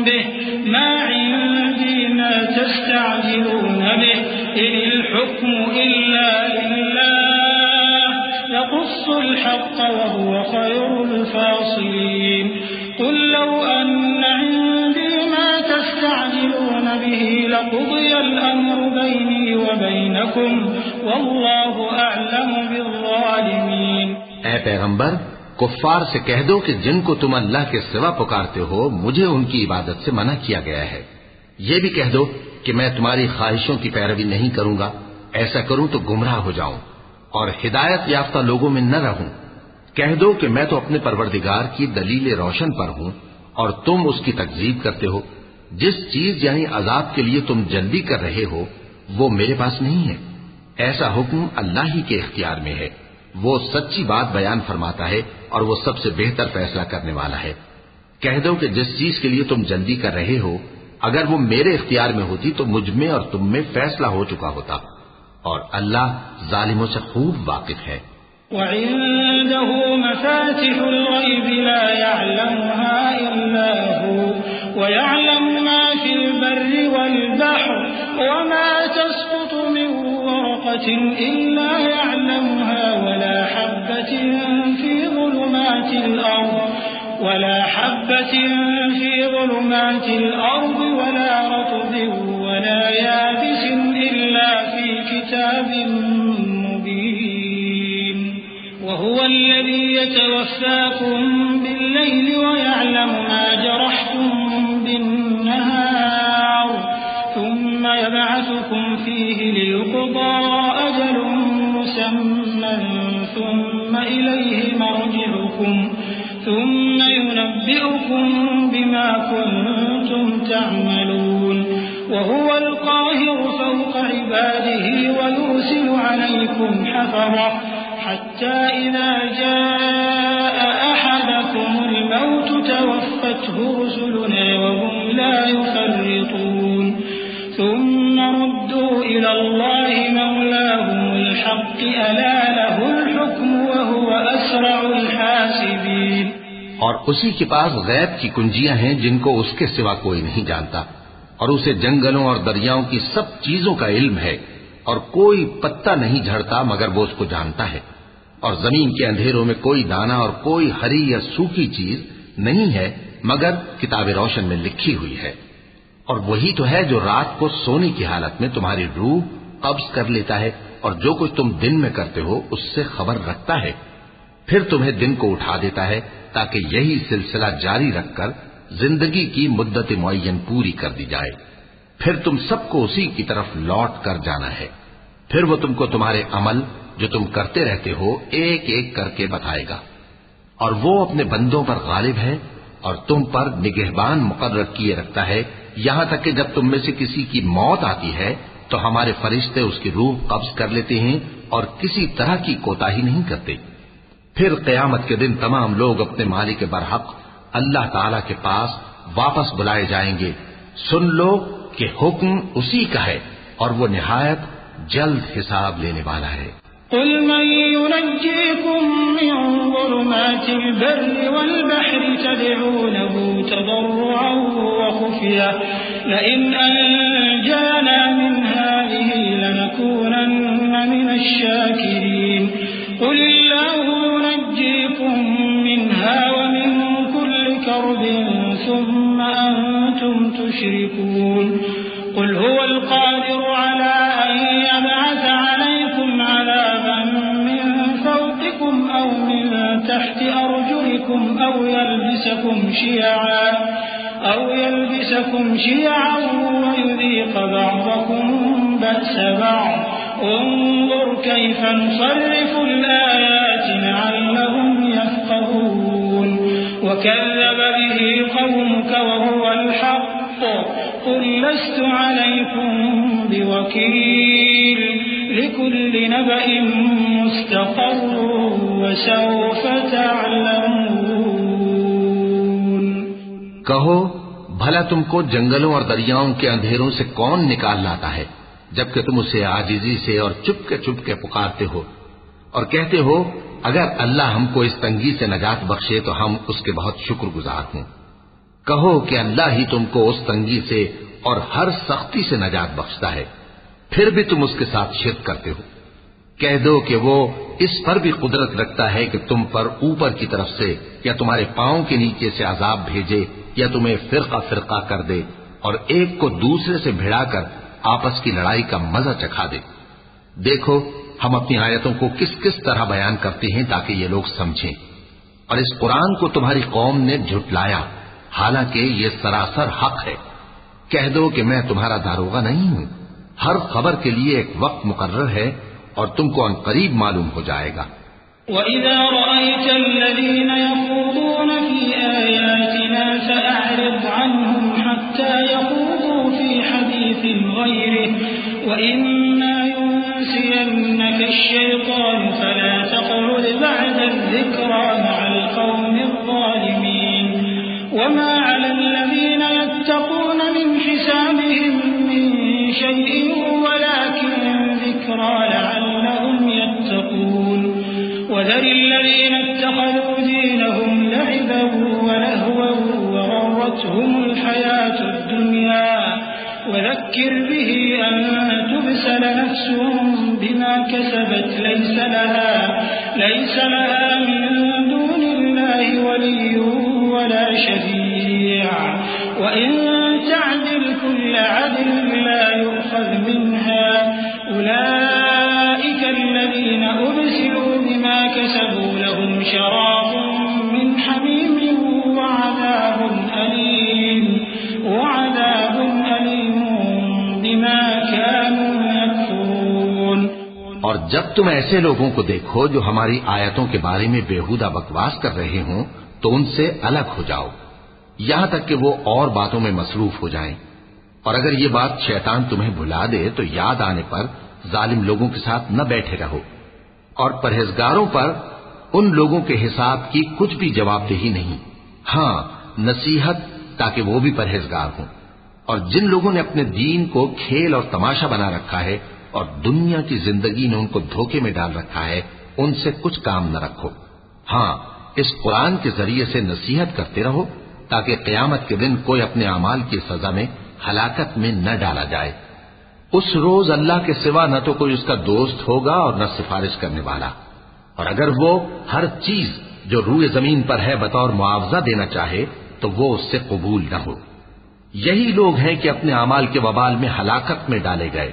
به ما عندي ما تستعجلون به إن الحكم إلا لله يقص الحق وهو خير الفاصلين. قل لو أن عندي ما تستعجلون به لقضي الأمر بيني وبينكم والله أعلم بالظالمين. اے پیغمبر کفار سے کہہ دو کہ جن کو تم اللہ کے سوا پکارتے ہو مجھے ان کی عبادت سے منع کیا گیا ہے. یہ بھی کہہ دو کہ میں تمہاری خواہشوں کی پیروی نہیں کروں گا، ایسا کروں تو گمراہ ہو جاؤں اور ہدایت یافتہ لوگوں میں نہ رہوں. کہہ دو کہ میں تو اپنے پروردگار کی دلیل روشن پر ہوں اور تم اس کی تکذیب کرتے ہو. جس چیز یعنی عذاب کے لیے تم جلدی کر رہے ہو وہ میرے پاس نہیں ہے، ایسا حکم اللہ ہی کے اختیار میں ہے. وہ سچی بات بیان فرماتا ہے اور وہ سب سے بہتر فیصلہ کرنے والا ہے. کہہ دو کہ جس چیز کے لیے تم جلدی کر رہے ہو اگر وہ میرے اختیار میں ہوتی تو مجھ میں اور تم میں فیصلہ ہو چکا ہوتا، اور اللہ ظالموں سے خوب واقف ہے. وعنده مفاتح الغيب لا يعلمها إلا هو ويعلم ما في البر والبحر وما تسقط من ورقة إلا يعلمها ولا حبة في ظلمات الأرض ولا رطب ولا يابس إلا في كتاب مبين. وهو الذي يتوفاكم بالليل ويعلم ما جرحتم بالنهار ثم يبعثكم فيه ليقضى أجل مسمى ثم إليه مرجعكم ثم ينبئكم بما كنتم تعملون. وهو القاهر فوق عباده ويرسل عليكم حفظة حتى إذا جاء أحدكم الموت توفته رسلنا وهم لا يفرطون. ثم ردوا إلى الله مولاهم الحق ألا له الحكم وهو أسرع الحاسبين. اور اسی کے پاس غیب کی کنجیاں ہیں جن کو اس کے سوا کوئی نہیں جانتا، اور اسے جنگلوں اور دریاؤں کی سب چیزوں کا علم ہے، اور کوئی پتا نہیں جھڑتا مگر وہ اس کو جانتا ہے. اور زمین کے اندھیروں میں کوئی دانہ اور کوئی ہری یا سوکھی چیز نہیں ہے مگر کتاب روشن میں لکھی ہوئی ہے. اور وہی تو ہے جو رات کو سونے کی حالت میں تمہاری روح قبض کر لیتا ہے اور جو کچھ تم دن میں کرتے ہو اس سے خبر رکھتا ہے، پھر تمہیں دن کو اٹھا دیتا ہے تاکہ یہی سلسلہ جاری رکھ کر زندگی کی مدت معین پوری کر دی جائے. پھر تم سب کو اسی کی طرف لوٹ کر جانا ہے. پھر وہ تم کو تمہارے عمل جو تم کرتے رہتے ہو ایک ایک کر کے بتائے گا. اور وہ اپنے بندوں پر غالب ہے اور تم پر نگہبان مقرر کیے رکھتا ہے، یہاں تک کہ جب تم میں سے کسی کی موت آتی ہے تو ہمارے فرشتے اس کی روح قبض کر لیتے ہیں اور کسی طرح کی کوتاہی نہیں کرتے. پھر قیامت کے دن تمام لوگ اپنے مالک برحق اللہ تعالی کے پاس واپس بلائے جائیں گے. سن لو کہ حکم اسی کا ہے اور وہ نہایت جلد حساب لینے والا ہے. قل من ينجيكم من ظلمات البر والبحر تدعونه تضرعا وخفيا لئن أنجانا من هذه لنكونن من الشاكرين قل الله ينجيكم منها ومن كل كرب ثم أنتم تشركون قل هو القادر على أن يبعث عليكم عذابا من فوقكم أو من تحت أرجلكم أو يلبسكم شيعا ويذيق بعضكم بأس بعض انظر كيف نصرف الآيات لعلهم يفقهون وكذب به قومك وهو الحق قل لست عليكم بوكيل لكل نبأ مستقر وسوف تعلمون کہو بھلا تم کو جنگلوں اور دریاؤں کے اندھیروں سے کون نکال لاتا ہے جبکہ تم اسے عاجزی سے اور چپ کے پکارتے ہو اور کہتے ہو اگر اللہ ہم کو اس تنگی سے نجات بخشے تو ہم اس کے بہت شکر گزار ہوں کہو کہ اللہ ہی تم کو اس تنگی سے اور ہر سختی سے نجات بخشتا ہے پھر بھی تم اس کے ساتھ شرک کرتے ہو کہہ دو کہ وہ اس پر بھی قدرت رکھتا ہے کہ تم پر اوپر کی طرف سے یا تمہارے پاؤں کے نیچے سے عذاب بھیجے یا تمہیں فرقہ فرقہ کر دے اور ایک کو دوسرے سے بھڑا کر آپس کی لڑائی کا مزہ چکھا دے دیکھو ہم اپنی آیتوں کو کس کس طرح بیان کرتے ہیں تاکہ یہ لوگ سمجھیں اور اس قرآن کو تمہاری قوم نے جھٹلایا حالانکہ یہ سراسر حق ہے کہہ دو کہ میں تمہارا داروغہ نہیں ہوں ہر خبر کے لیے ایک وقت مقرر ہے اور تم کو ان قریب معلوم ہو جائے گا وَإِذَا رَأَيْتَ الَّذِينَ يَخُوضُونَ فِي آيَاتِنَا فَأَعْرِضْ عَنْهُمْ حَتَّى يَخُوضُوا فِي حَدِيثٍ غَيْرِهِ وَإِمَّا يُنسِيَنَّكَ الشَّيْطَانُ فَلَا تَقْعُدْ بَعْدَ الذِّكْرَى مَعَ الْقَوْمِ الظَّالِمِينَ وَمَا عَلَى الَّذِينَ يَتَّقُونَ مِنْ حِسَابِهِمْ مِنْ شَيْءٍ وَلَكِنْ ذِكْرَى لَعَلَّهُمْ يَتَّقُونَ وَذَرِ الَّذِينَ اتَّخَذُوا دِينَهُمْ لَعِبًا وَلَهْوًا وَغَرَّتْهُمُ الْحَيَاةُ الدُّنْيَا وَذَكِّرْ بِهِ أَن تُبْسَلَ نَفْسٌ بِمَا كَسَبَتْ لَيْسَ لَهَا مِن دُونِ اللَّهِ وَلِيٌّ وَلَا شَفِيعٌ وَإِن تَعْدِلْ كُلَّ عَدْلٍ لَّا يُؤْخَذْ مِنْهَا أُولَئِكَ الَّذِينَ أُبْسِلُوا بِمَا كَسَبُوا لَهُمْ شَرَابٌ مِّنْ حَمِيمٍ وَعَذَابٌ أَلِيمٌ بِمَا كَانُوا يَكْفُرُونَ اور جب تم ایسے لوگوں کو دیکھو جو ہماری آیتوں کے بارے میں بےہودہ بکواس کر رہے ہوں تو ان سے الگ ہو جاؤ یہاں تک کہ وہ اور باتوں میں مصروف ہو جائیں اور اگر یہ بات شیطان تمہیں بھلا دے تو یاد آنے پر ظالم لوگوں کے ساتھ نہ بیٹھے رہو اور پرہیزگاروں پر ان لوگوں کے حساب کی کچھ بھی جواب دہی نہیں ہاں نصیحت تاکہ وہ بھی پرہیزگار ہوں اور جن لوگوں نے اپنے دین کو کھیل اور تماشا بنا رکھا ہے اور دنیا کی زندگی نے ان کو دھوکے میں ڈال رکھا ہے ان سے کچھ کام نہ رکھو ہاں اس قرآن کے ذریعے سے نصیحت کرتے رہو تاکہ قیامت کے دن کوئی اپنے اعمال کی سزا میں ہلاکت میں نہ ڈالا جائے اس روز اللہ کے سوا نہ تو کوئی اس کا دوست ہوگا اور نہ سفارش کرنے والا اور اگر وہ ہر چیز جو روئے زمین پر ہے بطور معاوضہ دینا چاہے تو وہ اس سے قبول نہ ہو یہی لوگ ہیں کہ اپنے اعمال کے وبال میں ہلاکت میں ڈالے گئے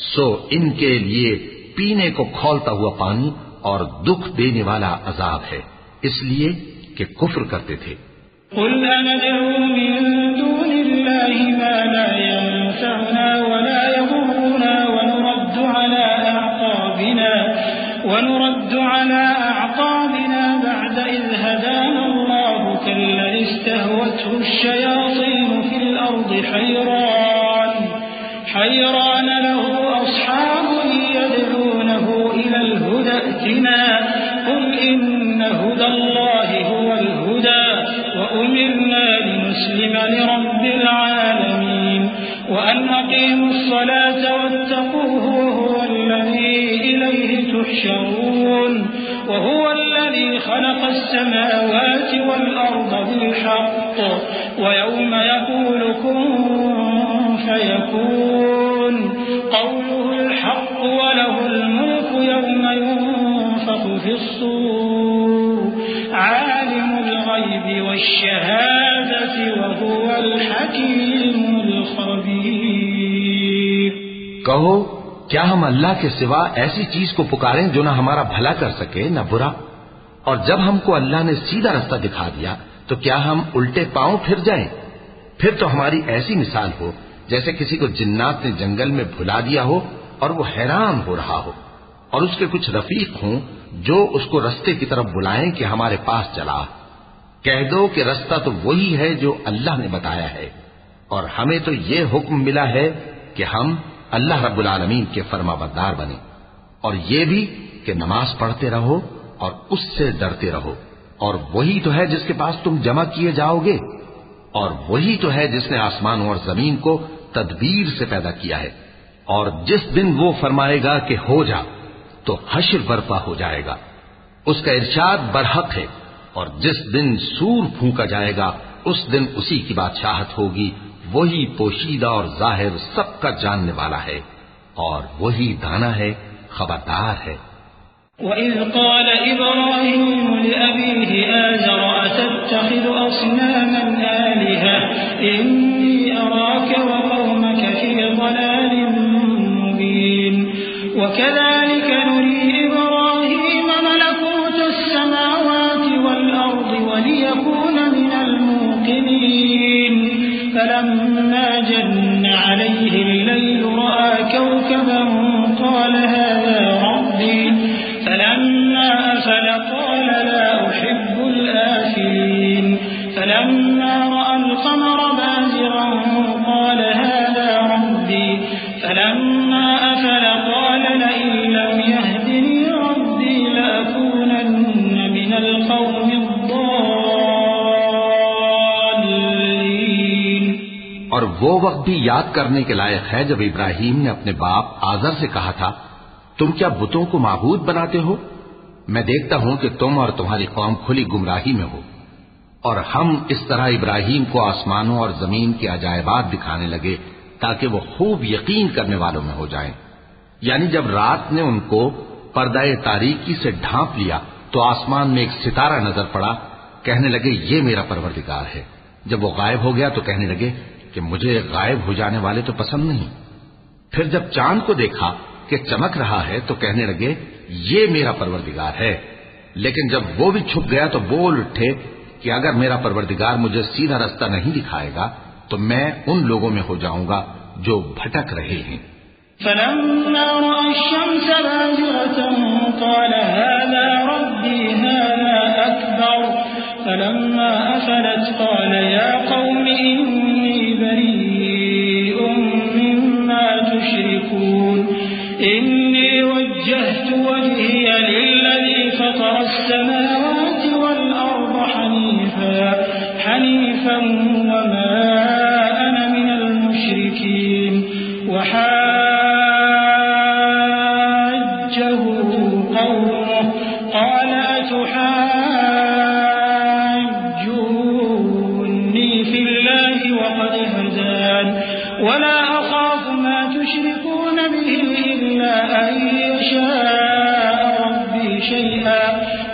سو ان کے لیے پینے کو کھولتا ہوا پانی اور دکھ دینے والا عذاب ہے اس لیے کہ کفر کرتے تھے قل أندعو من دون الله ما لا ينفعنا ولا يضرنا ونرد على أعقابنا بعد إذ هدانا الله كالذي استهوته الشياطين في الأرض حيران له أصحاب يدعونه إلى الهدى ائتنا قل إن هدى الله هو الهدى وأمرنا لنسلم لرب العالمين وأن أقيموا الصلاة واتقوه وهو الذي إليه تحشرون وهو الذي خلق السماوات والأرض بالحق ويوم يقول كن فيكون قوله الحق وله الملك يوم ينفخ في الصور عالم الغيب والشهادة وهو الحكيم الخبير. کہو کیا ہم اللہ کے سوا ایسی چیز کو پکاریں جو نہ ہمارا بھلا کر سکے نہ برا؟ اور جب ہم کو اللہ نے سیدھا رستہ دکھا دیا تو کیا ہم الٹے پاؤں پھر جائیں؟ پھر تو ہماری ایسی مثال ہو جیسے کسی کو جنات نے جنگل میں بھلا دیا ہو اور وہ حیران ہو رہا ہو، اور اس کے کچھ رفیق ہوں جو اس کو رستے کی طرف بلائیں کہ ہمارے پاس چلا. کہہ دو کہ رستہ تو وہی ہے جو اللہ نے بتایا ہے، اور ہمیں تو یہ حکم ملا ہے کہ ہم اللہ رب العالمین کے فرما بردار بنے، اور یہ بھی کہ نماز پڑھتے رہو اور اس سے ڈرتے رہو، اور وہی تو ہے جس کے پاس تم جمع کیے جاؤ گے، اور وہی تو ہے جس نے آسمانوں اور زمین کو تدبیر سے پیدا کیا ہے، اور جس دن وہ فرمائے گا کہ ہو جا تو حشر برپا ہو جائے گا. اس کا ارشاد برحق ہے، اور جس دن سور پھونکا جائے گا اس دن اسی کی بادشاہت ہوگی. وہی پوشیدہ اور ظاہر سب کا جاننے والا ہے، اور وہی دانا ہے، خبردار ہے. وَإِذْ قَالَ إِبْرَاهِيمُ لِأَبِيهِ آزَرَ أَتَتَّخِذُ أَصْنَامًا آلِهَةً إِنِّي أَرَاكَ وَقَوْمَكَ فِي ضَلَالٍ مُّبِينٍ. وَكَذَلِكَ نُرِي إِبْرَاهِيمَ مَلَكُوتَ السَّمَاوَاتِ وَالْأَرْضِ وَلِيَكُونَ مِنَ الْمُوقِنِينَ. فَلَمَّا جَنَّ عَلَيْهِ اللَّيْلُ رَأَىٰ كَوْكَبًا قَالَ هَٰذَا رَبِّي. فلما أفل قال لا أحب الآفلين. فلما رأى القمر بازغا قال هذا ربي. فلما أفل قال لئن لم يهدني ربي لأكونن من القوم الضالين. اور وہ وقت بھی یاد کرنے کے لائق ہے جب ابراہیم نے اپنے باپ آزر سے کہا تھا تم کیا بتوں کو معبود بناتے ہو؟ میں دیکھتا ہوں کہ تم اور تمہاری قوم کھلی گمراہی میں ہو. اور ہم اس طرح ابراہیم کو آسمانوں اور زمین کے عجائبات دکھانے لگے تاکہ وہ خوب یقین کرنے والوں میں ہو جائیں. یعنی جب رات نے ان کو پردہ تاریکی سے ڈھانپ لیا تو آسمان میں ایک ستارہ نظر پڑا. کہنے لگے یہ میرا پروردگار ہے. جب وہ غائب ہو گیا تو کہنے لگے کہ مجھے غائب ہو جانے والے تو پسند نہیں. پھر جب چاند کو دیکھا کہ چمک رہا ہے تو کہنے لگے یہ میرا پروردگار ہے. لیکن جب وہ بھی چھپ گیا تو بول اٹھے کہ اگر میرا پروردگار مجھے سیدھا رستہ نہیں دکھائے گا تو میں ان لوگوں میں ہو جاؤں گا جو بھٹک رہے ہیں. فلما رأى الشمس بازغة قال هذا ربي هذا أكبر. فلما أفلت قال يا قوم إني بريء مما تشركون. إني وجهت وجهي للذي فطر السماوات والأرض حنيفا وما أنا من المشركين. وحاجه قومه قال أتحاجوني في الله وقد هدان ولا أخاف ما تشركون به إلا أن يشاء ربي شيئا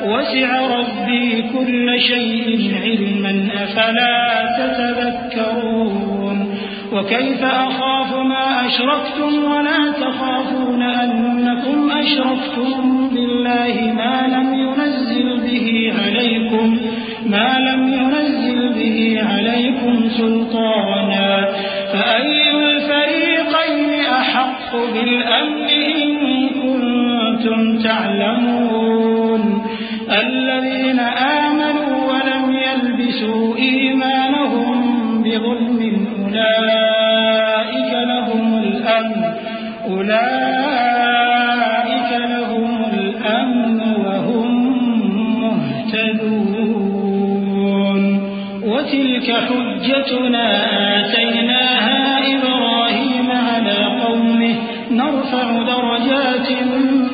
وسع ربي كل شيء علما أفلا تتذكرون. وكيف أخاف ما أشركتم ولا تخافون أنكم أشركتم بالله ما لم ينزل به عليكم سلطانا. فأي الفريقين أحق بالأمن إن كنتم تعلمون. الذين آمنوا ولم يلبسوا إيمانهم بظلم أولئك لهم الأمن وهم مهتدون. وتلك حجتنا آتيناها إبراهيم على قومه نرفع درجات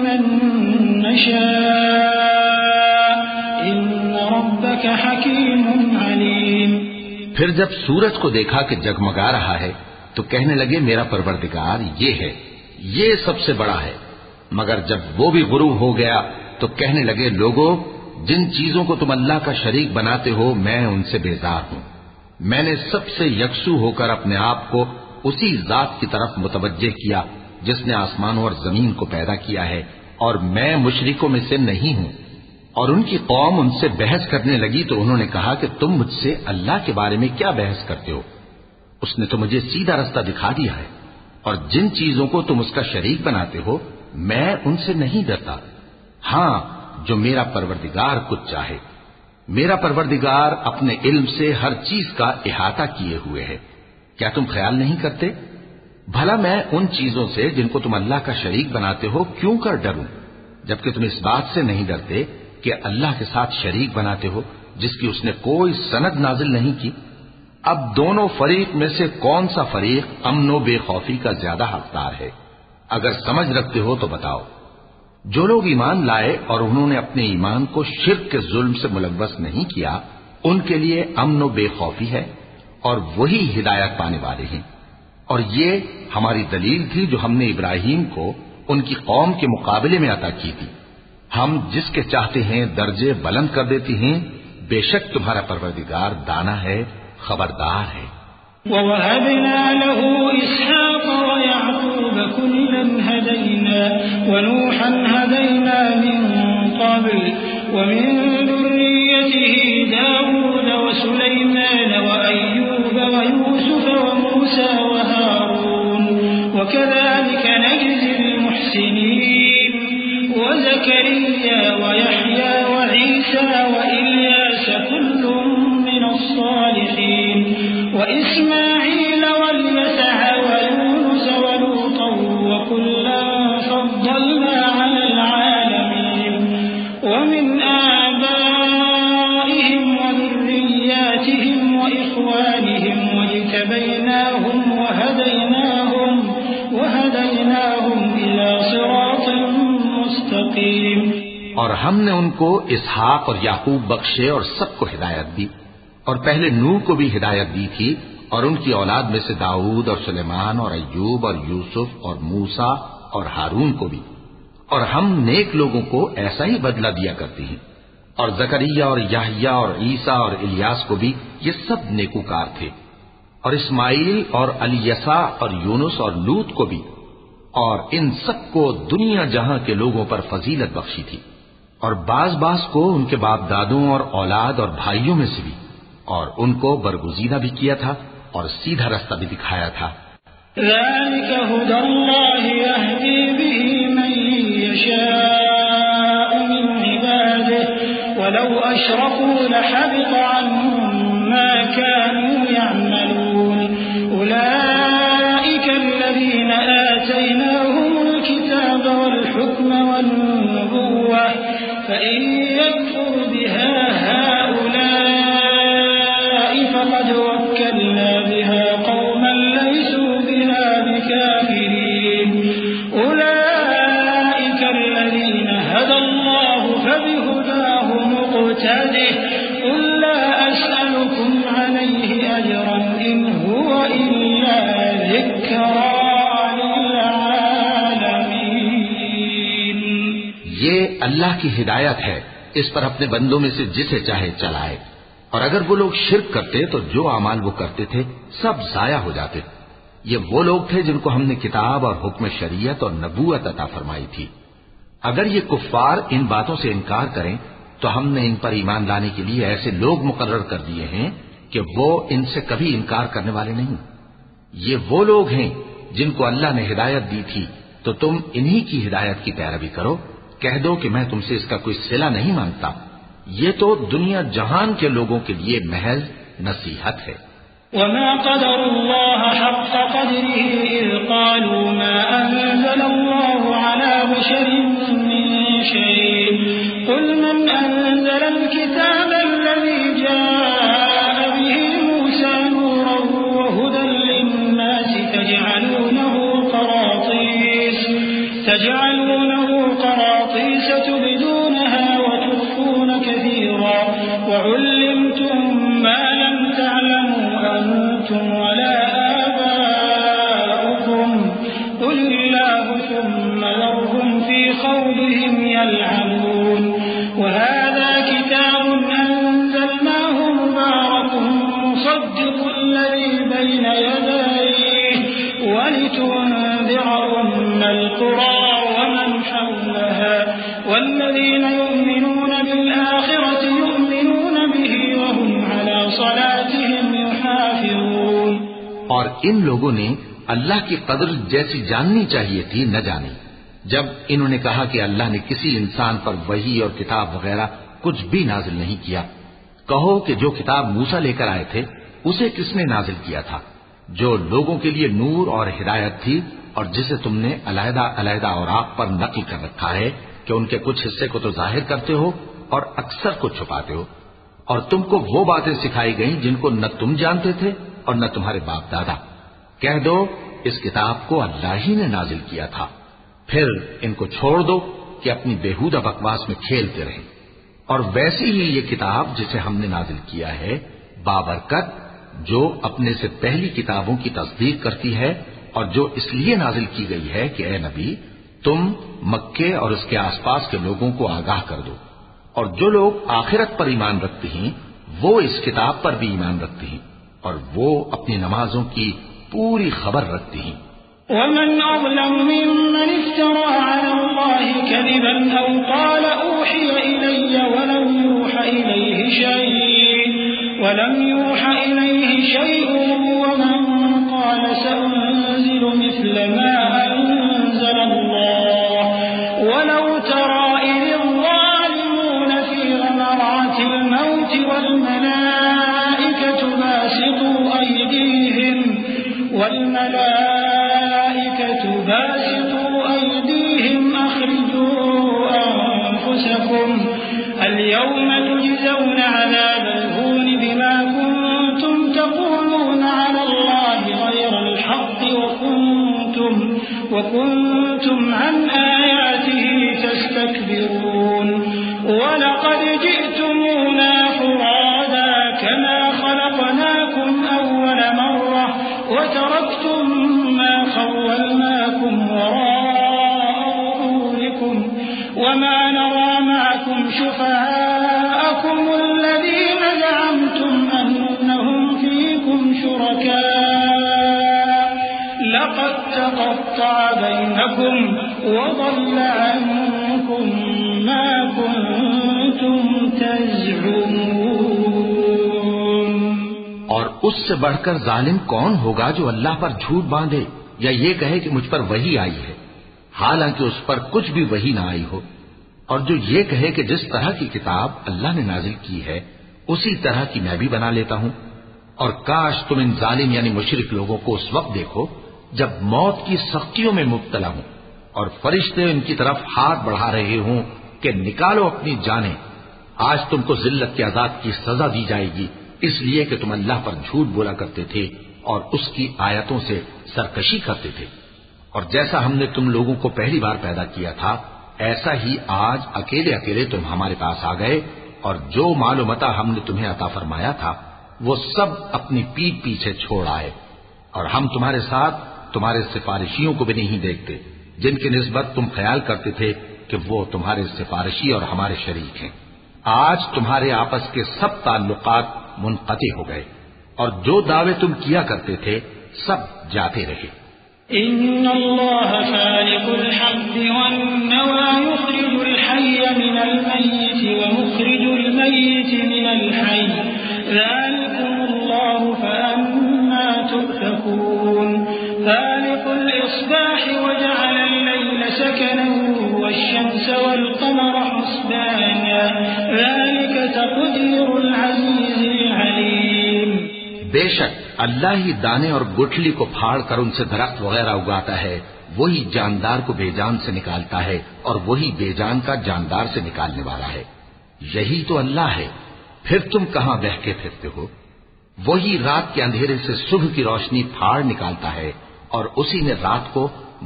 من نشاء إن ربك حكيم عليم۔ پھر جب سورج کو دیکھا کہ جگمگا رہا ہے تو کہنے لگے میرا پروردگار یہ ہے، یہ سب سے بڑا ہے۔ مگر جب وہ بھی غروب ہو گیا تو کہنے لگے لوگوں، جن چیزوں کو تم اللہ کا شریک بناتے ہو میں ان سے بیزار ہوں۔ میں نے سب سے یکسو ہو کر اپنے آپ کو اسی ذات کی طرف متوجہ کیا جس نے آسمانوں اور زمین کو پیدا کیا ہے، اور میں مشرکوں میں سے نہیں ہوں۔ اور ان کی قوم ان سے بحث کرنے لگی تو انہوں نے کہا کہ تم مجھ سے اللہ کے بارے میں کیا بحث کرتے ہو؟ اس نے تو مجھے سیدھا رستہ دکھا دیا ہے، اور جن چیزوں کو تم اس کا شریک بناتے ہو میں ان سے نہیں ڈرتا، ہاں جو میرا پروردگار کچھ چاہے۔ میرا پروردگار اپنے علم سے ہر چیز کا احاطہ کیے ہوئے ہے۔ کیا تم خیال نہیں کرتے؟ بھلا میں ان چیزوں سے جن کو تم اللہ کا شریک بناتے ہو کیوں کر ڈروں، جبکہ تم اس بات سے نہیں ڈرتے کہ اللہ کے ساتھ شریک بناتے ہو جس کی اس نے کوئی سند نازل نہیں کی۔ اب دونوں فریق میں سے کون سا فریق امن و بے خوفی کا زیادہ حقدار ہے؟ اگر سمجھ رکھتے ہو تو بتاؤ۔ جو لوگ ایمان لائے اور انہوں نے اپنے ایمان کو شرک کے ظلم سے ملوث نہیں کیا ان کے لیے امن و بے خوفی ہے، اور وہی ہدایت پانے والے ہیں۔ اور یہ ہماری دلیل تھی جو ہم نے ابراہیم کو ان کی قوم کے مقابلے میں عطا کی تھی۔ ہم جس کے چاہتے ہیں درجے بلند کر دیتے ہیں، بے شک تمہارا پروردگار دانا ہے، خبردار ہے۔ وَوَهَبْنَا لَهُ إِسْحَاقَ وَيَعْقُوبَ كُلًّا هَدَيْنَا وَنُوحًا هَدَيْنَا مِن قَبْلُ وَمِن ذُرِّيَّتِهِ دَاوُودَ وَسُلَيْمَانَ وَأَيُّوبَ وَيُوسُفَ وَمُوسَى وَهَارُونَ وَكَذَلِكَ نَجْزِي الْمُحْسِنِينَ وَزَكَرِيَّا وَيَحْيَى وَعِيسَى وَإِلْيَاسَ كُلٌّ مِّنَ الصَّالِحِينَ وإسماعيل واليسع ويونس ولوطا وكلا فضلنا على العالمين ومن آبائهم وذرياتهم وإخوانهم واجتبيناهم وهديناهم إلى صراط مستقيم۔ اور ہم نے ان کو اسحاق اور یعقوب بخشے اور سب کو ہدایت دی، اور پہلے نوح کو بھی ہدایت دی تھی، اور ان کی اولاد میں سے داؤد اور سلیمان اور ایوب اور یوسف اور موسیٰ اور ہارون کو بھی، اور ہم نیک لوگوں کو ایسا ہی بدلہ دیا کرتے ہیں۔ اور زکریا اور یحییٰ اور عیسیٰ اور الیاس کو بھی، یہ سب نیکوکار تھے، اور اسماعیل اور الیسع اور یونس اور لوط کو بھی، اور ان سب کو دنیا جہاں کے لوگوں پر فضیلت بخشی تھی، اور بعض کو ان کے باپ دادوں اور اولاد اور بھائیوں میں سے بھی، اور ان کو برگزیدہ بھی کیا تھا اور سیدھا رستہ بھی دکھایا تھا۔ ذلك هدى الله يهدي به من يشاء من عباده ولو أشركوا لحبط عنهم ما كانوا يعملون أولئك الذين آتيناهم الكتاب والحكم والنبوة فإن يكفر بها هؤلاء فقد وكلنا بها قوما ليسوا بها بكافرين أولئك الذين هدى الله فبهداه مقتده قل لا أسألكم عليه أجرا إن هو إلا ذكرى للعالمين۔ یہ اللہ کی ہدایت ہے، اس پر اپنے بندوں میں سے جسے چاہے چلائے، اور اگر وہ لوگ شرک کرتے تو جو اعمال وہ کرتے تھے سب ضائع ہو جاتے۔ یہ وہ لوگ تھے جن کو ہم نے کتاب اور حکم شریعت اور نبوت عطا فرمائی تھی۔ اگر یہ کفار ان باتوں سے انکار کریں تو ہم نے ان پر ایمان لانے کے لیے ایسے لوگ مقرر کر دیے ہیں کہ وہ ان سے کبھی انکار کرنے والے نہیں۔ یہ وہ لوگ ہیں جن کو اللہ نے ہدایت دی تھی، تو تم انہی کی ہدایت کی پیروی کرو۔ کہہ دو کہ میں تم سے اس کا کوئی صلہ نہیں مانگتا، یہ تو دنیا جہان کے لوگوں کے لیے محض نصیحت ہے۔ وما قدر الله حق قدره إذ قالوا ما أنزل الله على بشر من شيء قل من أنزل الكتاب الذي جاء به موسى نورا وهدى للناس تجعلونه قراطيس تبدونها يؤمنون بالآخرة يؤمنون به وهم على صلاتهم يحافظون. اور ان لوگوں نے اللہ کی قدر جیسی جاننی چاہیے تھی نہ جانی. جب انہوں نے کہا کہ اللہ نے کسی انسان پر وحی اور کتاب وغیرہ کچھ بھی نازل نہیں کیا، کہو کہ جو کتاب موسیٰ لے کر آئے تھے اسے کس نے نازل کیا تھا، جو لوگوں کے لیے نور اور ہدایت تھی، اور جسے تم نے علیحدہ علیحدہ اوراق پر نقل کر رکھا ہے کہ ان کے کچھ حصے کو تو ظاہر کرتے ہو اور اکثر کو چھپاتے ہو. اور تم کو وہ باتیں سکھائی گئیں جن کو نہ تم جانتے تھے اور نہ تمہارے باپ دادا. کہہ دو اس کتاب کو اللہ ہی نے نازل کیا تھا. پھر ان کو چھوڑ دو کہ اپنی بیہودہ بکواس میں کھیلتے رہیں. اور ویسی ہی یہ کتاب جسے ہم نے نازل کیا ہے بابرکت، جو اپنے سے پہلی کتابوں کی تصدیق کرتی ہے، اور جو اس لیے نازل کی گئی ہے کہ اے نبی تم مکے اور اس کے آس پاس کے لوگوں کو آگاہ کر دو. اور جو لوگ آخرت پر ایمان رکھتے ہیں وہ اس کتاب پر بھی ایمان رکھتے ہیں، اور وہ اپنی نمازوں کی پوری خبر رکھتی ہیں. ومن أظلم ممن افترى على الله كذبا أو قال أوحي إلي ولم يوحى إليه شيء ومن قال سأنزل مثل ما أنزل الله ولو ترى إذ الظالمون في غمرات الموت والملائكة باسطوا أيديهم أخرجوا أنفسكم اليوم تجزون عذاب الهون بما كنتم تقولون على الله غير الحق وكنتم عن آياته تستكبرون. ولقد جئتمونا فرادا كما خلقناكم أول مرة وتركتم ما خولناكم وراء ظهوركم وما نرى معكم شفعاءكم الذين زعمتم أنهم فيكم شركاء لقد تقطع بينكم وضل عنكم ما كنتم تزعمون. اور اس سے بڑھ کر ظالم کون ہوگا جو اللہ پر جھوٹ باندھے یا یہ کہے کہ مجھ پر وحی آئی ہے حالانکہ اس پر کچھ بھی وحی نہ آئی ہو، اور جو یہ کہے کہ جس طرح کی کتاب اللہ نے نازل کی ہے اسی طرح کی میں بھی بنا لیتا ہوں. اور کاش تم ان ظالم یعنی مشرک لوگوں کو اس وقت دیکھو جب موت کی سختیوں میں مبتلا ہوں اور فرشتے ان کی طرف ہاتھ بڑھا رہے ہوں کہ نکالو اپنی جانیں. آج تم کو ذلت کے عذاب کی سزا دی جائے گی اس لیے کہ تم اللہ پر جھوٹ بولا کرتے تھے اور اس کی آیتوں سے سرکشی کرتے تھے. اور جیسا ہم نے تم لوگوں کو پہلی بار پیدا کیا تھا ایسا ہی آج اکیلے اکیلے تم ہمارے پاس آ گئے، اور جو مال و متاع ہم نے تمہیں عطا فرمایا تھا وہ سب اپنی پیٹھ پیچھے چھوڑ آئے، اور ہم تمہارے ساتھ تمہارے سفارشیوں کو بھی نہیں دیکھتے جن کی نسبت تم خیال کرتے تھے کہ وہ تمہارے سفارشی اور ہمارے شریک ہیں. آج تمہارے آپس کے سب تعلقات منقطع ہو گئے اور جو دعوے تم کیا کرتے تھے سب جاتے رہے. إن الله فالق الحب والنوى يخرج الحي من الميت ومخرج الميت من الحي ذلكم الله فأنا تؤفكون. فالق الإصباح وجعل الليل سكنا والشمس والقمر حسبانا ذلك تقدير العزيز العليم. بے شک اللہ ہی دانے اور گٹھلی کو پھاڑ کر ان سے درخت وغیرہ اگاتا ہے، وہی جاندار کو بے جان سے نکالتا ہے اور وہی بے جان کا جاندار سے نکالنے والا ہے. یہی تو اللہ ہے، پھر تم کہاں بہہ کے پھرتے ہو؟ وہی رات کے اندھیرے سے صبح کی روشنی پھاڑ نکالتا ہے، اور اسی نے رات کو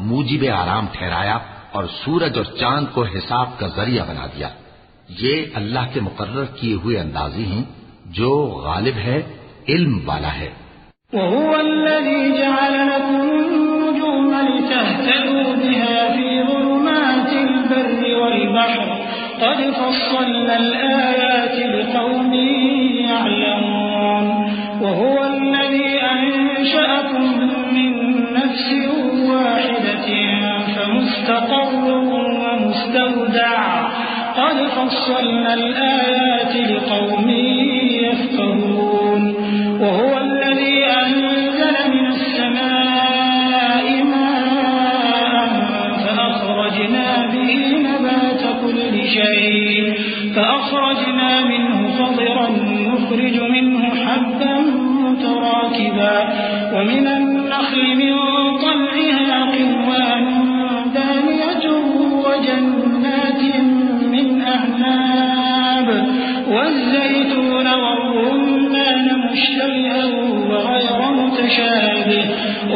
موجب آرام ٹھہرایا اور سورج اور چاند کو حساب کا ذریعہ بنا دیا. یہ اللہ کے مقرر کیے ہوئے اندازی ہیں جو غالب ہے، علم والا ہے. وهو الذي جعل لكم النجوم لتهتدوا بها في ظلمات البر والبحر قد فصلنا الآيات لقوم يعلمون. وهو الذي أنشأكم من نفس واحدة فمستقر ومستودع قد فصلنا الآيات لقوم يفقهون وهو الذي أنزل من السماء ماء فأخرجنا به نبات كل شيء فأخرجنا منه خضرا نخرج منه حبا متراكبا ومن النخل من طلعها قنوان دانية وجنات من أعناب والزيتون والرمان مشتبها وغير متشابه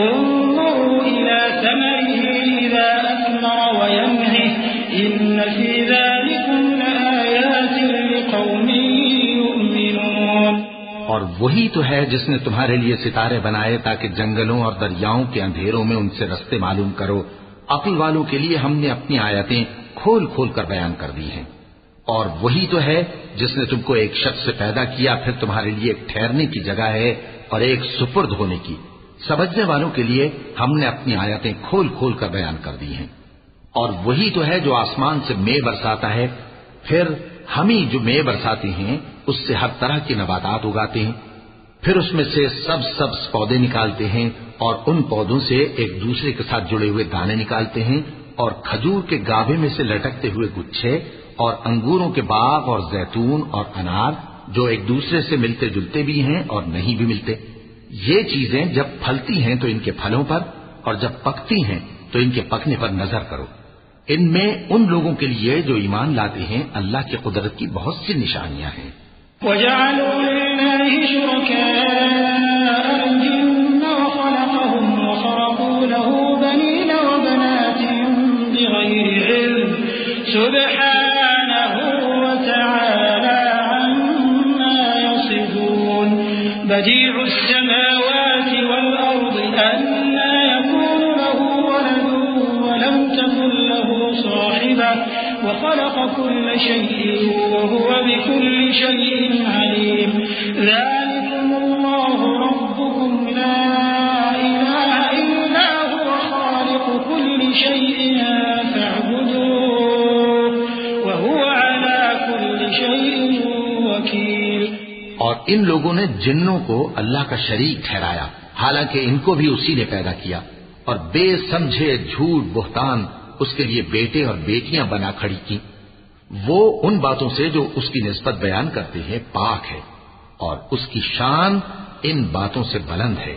انظروا إلى ثمره إذا أثمر وينعه إن في ذلكم لآيات لقوم يؤمنون اور وہی تو ہے جس نے تمہارے لیے ستارے بنائے تاکہ جنگلوں اور دریاؤں کے اندھیروں میں ان سے رستے معلوم کرو. عقل والوں کے لیے ہم نے اپنی آیتیں کھول کھول کر بیان کر دی ہیں. اور وہی تو ہے جس نے تم کو ایک شخص سے پیدا کیا پھر تمہارے لیے ایک ٹھہرنے کی جگہ ہے اور ایک سپرد ہونے کی. سمجھنے والوں کے لیے ہم نے اپنی آیتیں کھول کھول کر بیان کر دی ہیں. اور وہی تو ہے جو آسمان سے مے برساتا ہے پھر ہم ہی جو مے برساتے ہیں اس سے ہر طرح کے نباتات اگاتے ہیں پھر اس میں سے سبز پودے نکالتے ہیں اور ان پودوں سے ایک دوسرے کے ساتھ جڑے ہوئے دانے نکالتے ہیں اور کھجور کے گابھے میں سے لٹکتے ہوئے گچھے اور انگوروں کے باغ اور زیتون اور انار جو ایک دوسرے سے ملتے جلتے بھی ہیں اور نہیں بھی ملتے. یہ چیزیں جب پھلتی ہیں تو ان کے پھلوں پر اور جب پکتی ہیں تو ان کے پکنے پر نظر کرو. ان میں ان لوگوں کے لیے جو ایمان لاتے ہیں اللہ کی قدرت کی بہت سی نشانیاں ہیں. وَجَعَلُوا لِلَّهِ شُرَكَاءَ الْجِنَّ وَخَلَقَهُمْ وَخَرَقُوا لَهُ بَنِينَ وَبَنَاتٍ بِغَيْرِ عِلْمٍ سُبْحَانَهُ وَتَعَالَى عَمَّا يَصِفُونَ بَدِيعُ السَّمَاوَاتِ وَالْأَرْضِ أَنَّى يَكُونُ لَهُ وَلَدٌ وَلَمْ تَكُن لَّهُ صَاحِبَةٌ وخلق كل شيء وهو بكل شيء عليم ذلكم الله ربكم لا إله إلا هو خالق كل شيء فاعبدوه وهو على كل شيء وكيل. اور ان لوگوں نے جنوں کو اللہ کا شریک ٹھہرایا حالانکہ ان کو بھی اسی نے پیدا کیا اور بے سمجھے جھوٹ بہتان اس کے لیے بیٹے اور بیٹیاں بنا کھڑی کی. وہ ان باتوں سے جو اس کی نسبت بیان کرتے ہیں پاک ہے اور اس کی شان ان باتوں سے بلند ہے.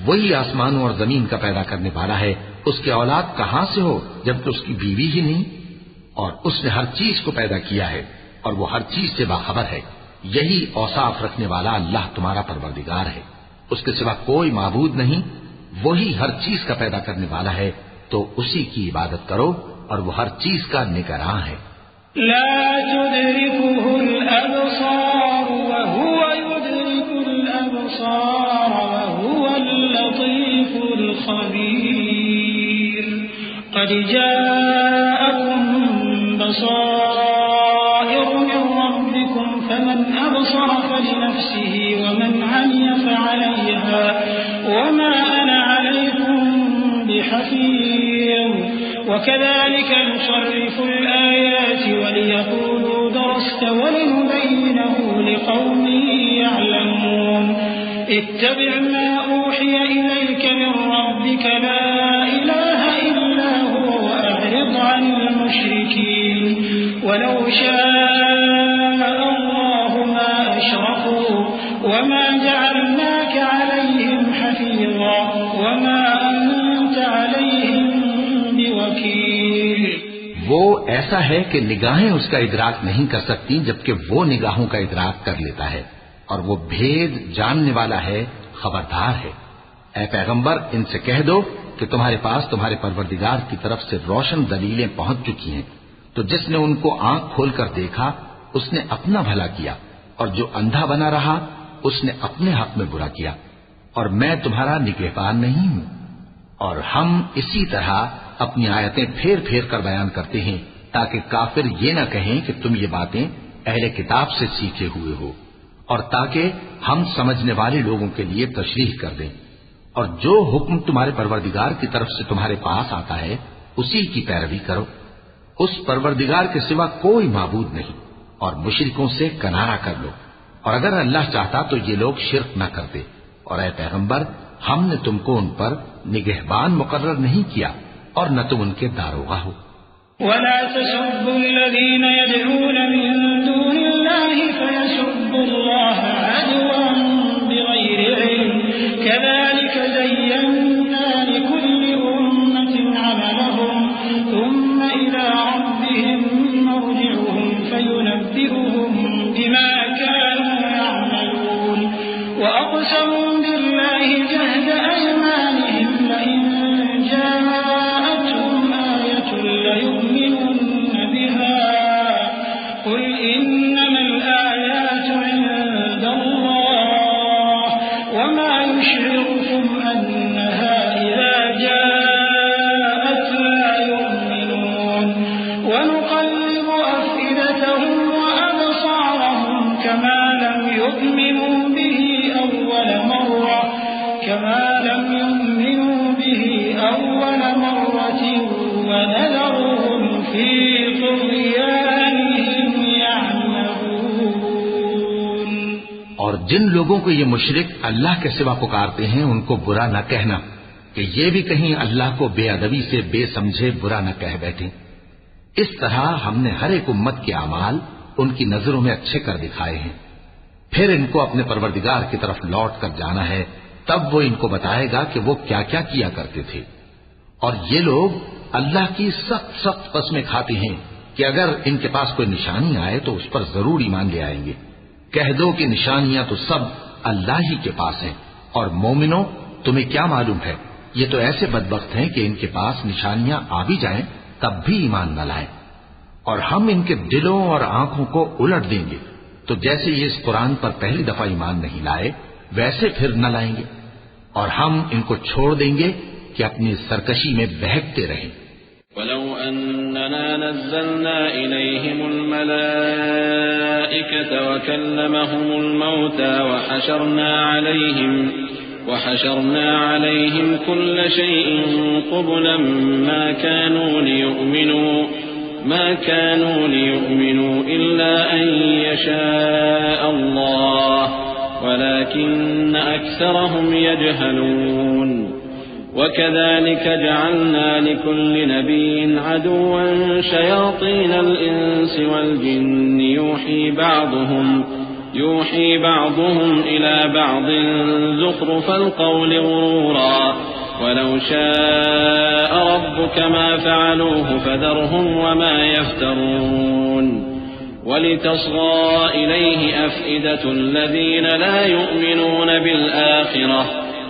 وہی آسمانوں اور زمین کا پیدا کرنے والا ہے. اس کے اولاد کہاں سے ہو جبکہ اس کی بیوی ہی نہیں. اور اس نے ہر چیز کو پیدا کیا ہے اور وہ ہر چیز سے باخبر ہے. یہی اوصاف رکھنے والا اللہ تمہارا پروردگار ہے. اس کے سوا کوئی معبود نہیں. وہی ہر چیز کا پیدا کرنے والا ہے تو اسی کی عبادت کرو اور وہ ہر چیز کا نگراں ہے. لا تدركه الأبصار وهو يدرك الأبصار وهو اللطيف الخبير. قد جاءكم بصائر من ربكم فمن أبصر فلنفسه ومن عمي فعليها وما أنا عليكم بحفيظ. وكذلك نصرف الآيات وليقولوا درست ولنبينه لقوم يعلمون. اتبع ما أوحي إليك من ربك لا إله إلا هو وأعرض عن المشركين ولو شاء الله ما أشركوا وما جعلناك عليهم حفيظا وما أنت عليهم بوكيل. وہ ایسا ہے کہ نگاہیں اس کا ادراک نہیں کر سکتی جبکہ وہ نگاہوں کا ادراک کر لیتا ہے اور وہ بھید جاننے والا ہے خبردار ہے. اے پیغمبر ان سے کہہ دو کہ تمہارے پاس تمہارے پروردگار کی طرف سے روشن دلیلیں پہنچ چکی ہیں تو جس نے ان کو آنکھ کھول کر دیکھا اس نے اپنا بھلا کیا اور جو اندھا بنا رہا اس نے اپنے حق میں برا کیا اور میں تمہارا نگہبان نہیں ہوں. اور ہم اسی طرح اپنی آیتیں پھیر پھیر کر بیان کرتے ہیں تاکہ کافر یہ نہ کہیں کہ تم یہ باتیں اہل کتاب سے سیکھے ہوئے ہو اور تاکہ ہم سمجھنے والے لوگوں کے لیے تشریح کر دیں. اور جو حکم تمہارے پروردگار کی طرف سے تمہارے پاس آتا ہے اسی کی پیروی کرو اس پروردگار کے سوا کوئی معبود نہیں، اور مشرکوں سے کنارہ کر لو، اور اگر اللہ چاہتا تو یہ لوگ شرک نہ کرتے، اور اے پیغمبر ہم نے تم کو ان پر نگہبان مقرر نہیں کیا اور نہ تم ان کے داروغہ ہو۔ ولا تسبوا الذين يدعون من دون الله فيسبوا الله عدوا بغير علم كذلك زينا لكل أمة عملهم ثم إلى ربهم مرجعهم فينبئهم بما كانوا يعملون وأقسموا بالله جهد أيمانهم لئن جاءتهم آية ليؤمنن بها قل إنما الآيات عند الله وما يشعركم أنها إذا جاءت لا يؤمنون ونقلب أفئدتهم وأبصارهم كما لم يؤمنوا به أول مرة ونذرهم في طغيانهم يعمهون۔ اور جن لوگوں کو یہ مشرک اللہ کے سوا پکارتے ہیں ان کو برا نہ کہنا کہ یہ بھی کہیں اللہ کو بے ادبی سے بے سمجھے برا نہ کہہ بیٹھے۔ اس طرح ہم نے ہر ایک امت کے اعمال ان کی نظروں میں اچھے کر دکھائے ہیں، پھر ان کو اپنے پروردگار کی طرف لوٹ کر جانا ہے، تب وہ ان کو بتائے گا کہ وہ کیا کیا کیا کرتے تھے۔ اور یہ لوگ اللہ کی سخت سخت قسمیں کھاتے ہیں کہ اگر ان کے پاس کوئی نشانی آئے تو اس پر ضرور ایمان لے آئیں گے۔ کہہ دو کہ نشانیاں تو سب اللہ ہی کے پاس ہیں، اور مومنوں تمہیں کیا معلوم ہے، یہ تو ایسے بدبخت ہیں کہ ان کے پاس نشانیاں آ بھی جائیں تب بھی ایمان نہ لائیں، اور ہم ان کے دلوں اور آنکھوں کو الٹ دیں گے، تو جیسے یہ اس قرآن پر پہلی دفعہ ایمان نہیں لائے ویسے پھر نہ لائیں گے، اور ہم ان کو چھوڑ دیں گے کہ اپنی سرکشی میں بہکتے رہیں۔ ولو أننا نزلنا إليهم الملائكة وكلمهم الموتى وحشرنا عليهم كل شيء قبلا ما كانوا ليؤمنوا إلا أن يشاء الله ولكن أكثرهم يجهلون وكذلك جعلنا لكل نبي عدوا شياطين الإنس والجن يوحي بعضهم إلى بعض زخرف القول غرورا ولو شاء ربك ما فعلوه فذرهم وما يفترون ولتصغى إليه أفئدة الذين لا يؤمنون بالآخرة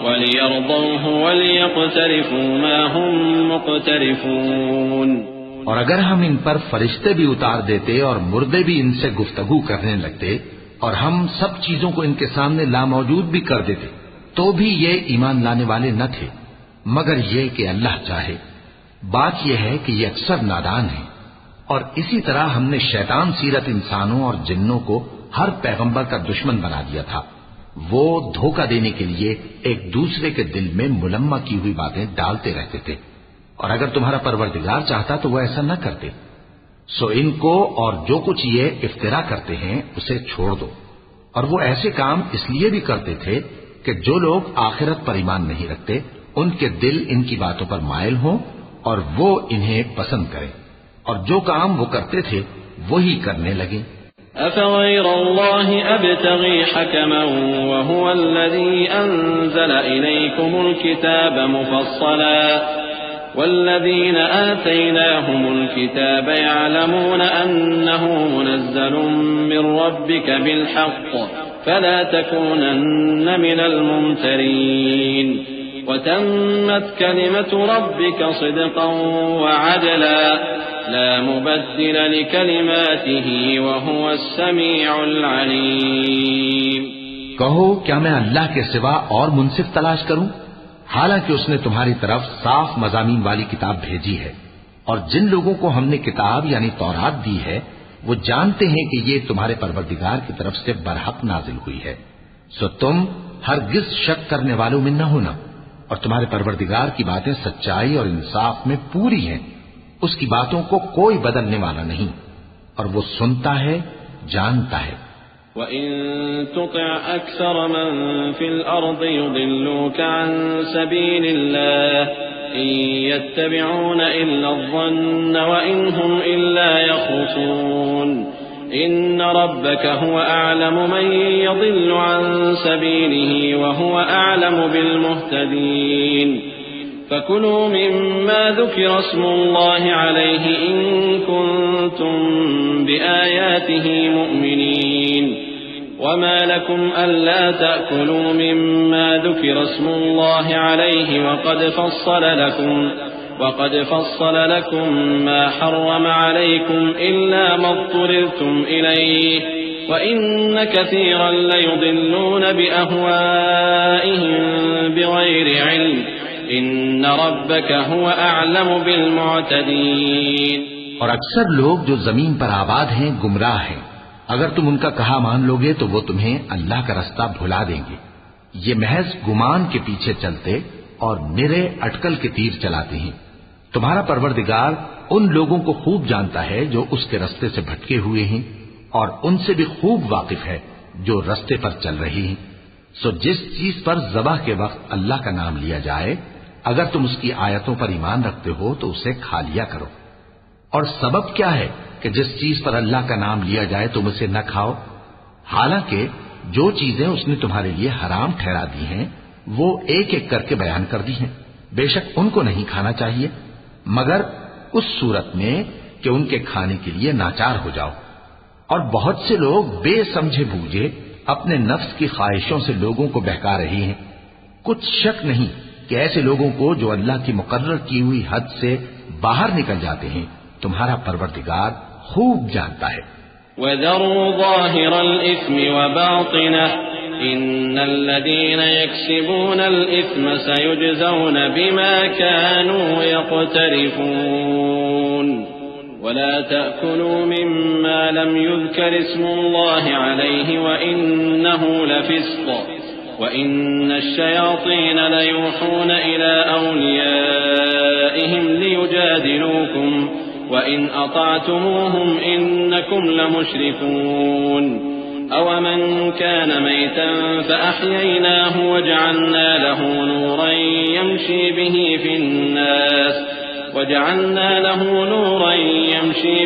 وَلِيَرْضَوْهُ وَلِيَقْتَرِفُوا مَا هُمْ مُقْتَرِفُونَ۔ اور اگر ہم ان پر فرشتے بھی اتار دیتے اور مردے بھی ان سے گفتگو کرنے لگتے اور ہم سب چیزوں کو ان کے سامنے لاموجود بھی کر دیتے تو بھی یہ ایمان لانے والے نہ تھے مگر یہ کہ اللہ چاہے۔ بات یہ ہے کہ یہ اکثر نادان ہیں، اور اسی طرح ہم نے شیطان سیرت انسانوں اور جنوں کو ہر پیغمبر کا دشمن بنا دیا تھا۔ وہ دھوکہ دینے کے لیے ایک دوسرے کے دل میں ملمہ کی ہوئی باتیں ڈالتے رہتے تھے، اور اگر تمہارا پروردگار چاہتا تو وہ ایسا نہ کرتے۔ سو ان کو اور جو کچھ یہ افترا کرتے ہیں اسے چھوڑ دو۔ اور وہ ایسے کام اس لیے بھی کرتے تھے کہ جو لوگ آخرت پر ایمان نہیں رکھتے ان کے دل ان کی باتوں پر مائل ہوں اور وہ انہیں پسند کریں، اور جو کام وہ کرتے تھے وہی کرنے لگیں۔ أفغير الله أبتغي حكما وهو الذي أنزل إليكم الكتاب مفصلا والذين آتيناهم الكتاب يعلمون أنه منزل من ربك بالحق فلا تكونن من الممترين وتمت كلمة ربك صدقا وعدلا لا مبدل لكلماته وهو السميع العليم۔ کہو کیا میں اللہ کے سوا اور منصف تلاش کروں، حالانکہ اس نے تمہاری طرف صاف مضامین والی کتاب بھیجی ہے، اور جن لوگوں کو ہم نے کتاب یعنی تورات دی ہے وہ جانتے ہیں کہ یہ تمہارے پروردگار کی طرف سے برحق نازل ہوئی ہے، سو تم ہرگز شک کرنے والوں میں نہ ہونا، اور تمہارے پروردگار کی باتیں سچائی اور انصاف میں پوری ہیں، اس کی باتوں کو کوئی بدلنے والا نہیں، اور وہ سنتا ہے، جانتا ہے۔ وَإِن تُطِعْ أَكْثَرَ مَن فِي الْأَرْضِ يُضِلُّوكَ عَن سَبِيلِ اللَّهِ إِن يَتَّبِعُونَ إِلَّا الظَّنَّ وَإِنْ هُمْ إِلَّا يَخْرُصُونَ إِنَّ رَبَّكَ هُوَ أَعْلَمُ مَن يَضِلُّ عَن سَبِيلِهِ وَهُوَ أَعْلَمُ بِالْمُهْتَدِينَ فَكُلُوا مِمَّا ذُكِرَ اسْمُ اللَّهِ عَلَيْهِ إِن كُنتُم بِآيَاتِهِ مُؤْمِنِينَ وَمَا لَكُمْ أَلَّا تَأْكُلُوا مِمَّا ذُكِرَ اسْمُ اللَّهِ عَلَيْهِ وَقَدْ فَصَّلَ لَكُم مَّا حَرَّمَ عَلَيْكُمْ إِلَّا مَا اضْطُرِرْتُمْ إِلَيْهِ وَإِنَّ كَثِيرًا لَّيُضِلُّونَ بِأَهْوَائِهِم بِغَيْرِ عِلْمٍ إِنَّ رَبَّكَ هُوَ أَعْلَمُ بِالْمُعْتَدِينَ۔ اور اکثر لوگ جو زمین پر آباد ہیں گمراہ ہیں، اگر تم ان کا کہا مان لوگے تو وہ تمہیں اللہ کا رستہ بھلا دیں گے۔ یہ محض گمان کے پیچھے چلتے اور نرے اٹکل کے تیر چلاتے ہیں۔ تمہارا پروردگار ان لوگوں کو خوب جانتا ہے جو اس کے رستے سے بھٹکے ہوئے ہیں، اور ان سے بھی خوب واقف ہے جو رستے پر چل رہی ہیں۔ سو جس چیز پر ذبح کے وقت اللہ کا نام لیا جائے، اگر تم اس کی آیتوں پر ایمان رکھتے ہو تو اسے کھا لیا کرو۔ اور سبب کیا ہے کہ جس چیز پر اللہ کا نام لیا جائے تم اسے نہ کھاؤ؟ حالانکہ جو چیزیں اس نے تمہارے لیے حرام ٹھہرا دی ہیں وہ ایک ایک کر کے بیان کر دی ہیں۔ بے شک ان کو نہیں کھانا چاہیے مگر اس صورت میں کہ ان کے کھانے کے لیے ناچار ہو جاؤ۔ اور بہت سے لوگ بے سمجھے بوجھے اپنے نفس کی خواہشوں سے لوگوں کو بہکا رہی ہیں۔ کچھ شک نہیں کہ ایسے لوگوں کو جو اللہ کی مقرر کی ہوئی حد سے باہر نکل جاتے ہیں تمہارا پروردگار خوب جانتا ہے۔ وَذَرُوا ظَاهِرَ الْإِثْمِ وَبَاطِنَهُ إِنَّ الَّذِينَ يَكْسِبُونَ الْإِثْمَ سَيُجْزَوْنَ بِمَا كَانُوا يَقْتَرِفُونَ وَلَا تَأْكُلُوا مِمَّا لَمْ يُذْكَرِ اسْمُ اللَّهِ عَلَيْهِ وَإِنَّهُ لَفِسْقٌ وَإِنَّ الشَّيَاطِينَ لَيُوحُونَ إِلَى أَوْلِيَائِهِمْ لِيُجَادِلُوكُمْ وَإِنْ أَطَعْتُمُوهُمْ إِنَّكُمْ لَمُشْرِكُونَ أَوَمَنْ كَانَ مَيْتًا فَأَحْيَيْنَاهُ وَجَعَلْنَا لَهُ نُورًا يَمْشِي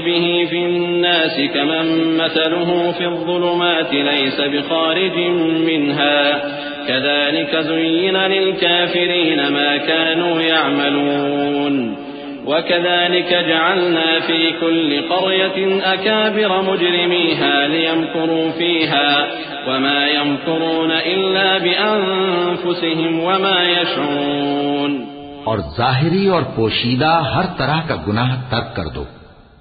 بِهِ فِي النَّاسِ كَمَنْ مَثَلُهُ فِي الظُّلُمَاتِ لَيْسَ بِخَارِجٍ مِنْهَا كَذَلِكَ زُيِّنَ لِلْكَافِرِينَ مَا كَانُوا يَعْمَلُونَ وَكَذَلِكَ جَعَلْنَا فِي كُلِّ قَرْيَةٍ أَكَابِرَ مُجْرِمِيهَا لِيَمْكُرُوا فِيهَا وَمَا يَمْكُرُونَ إِلَّا بِأَنفُسِهِمْ وَمَا يَشْعُرُونَ۔ اور ظاہری اور پوشیدہ ہر طرح کا گناہ ترک کر دو۔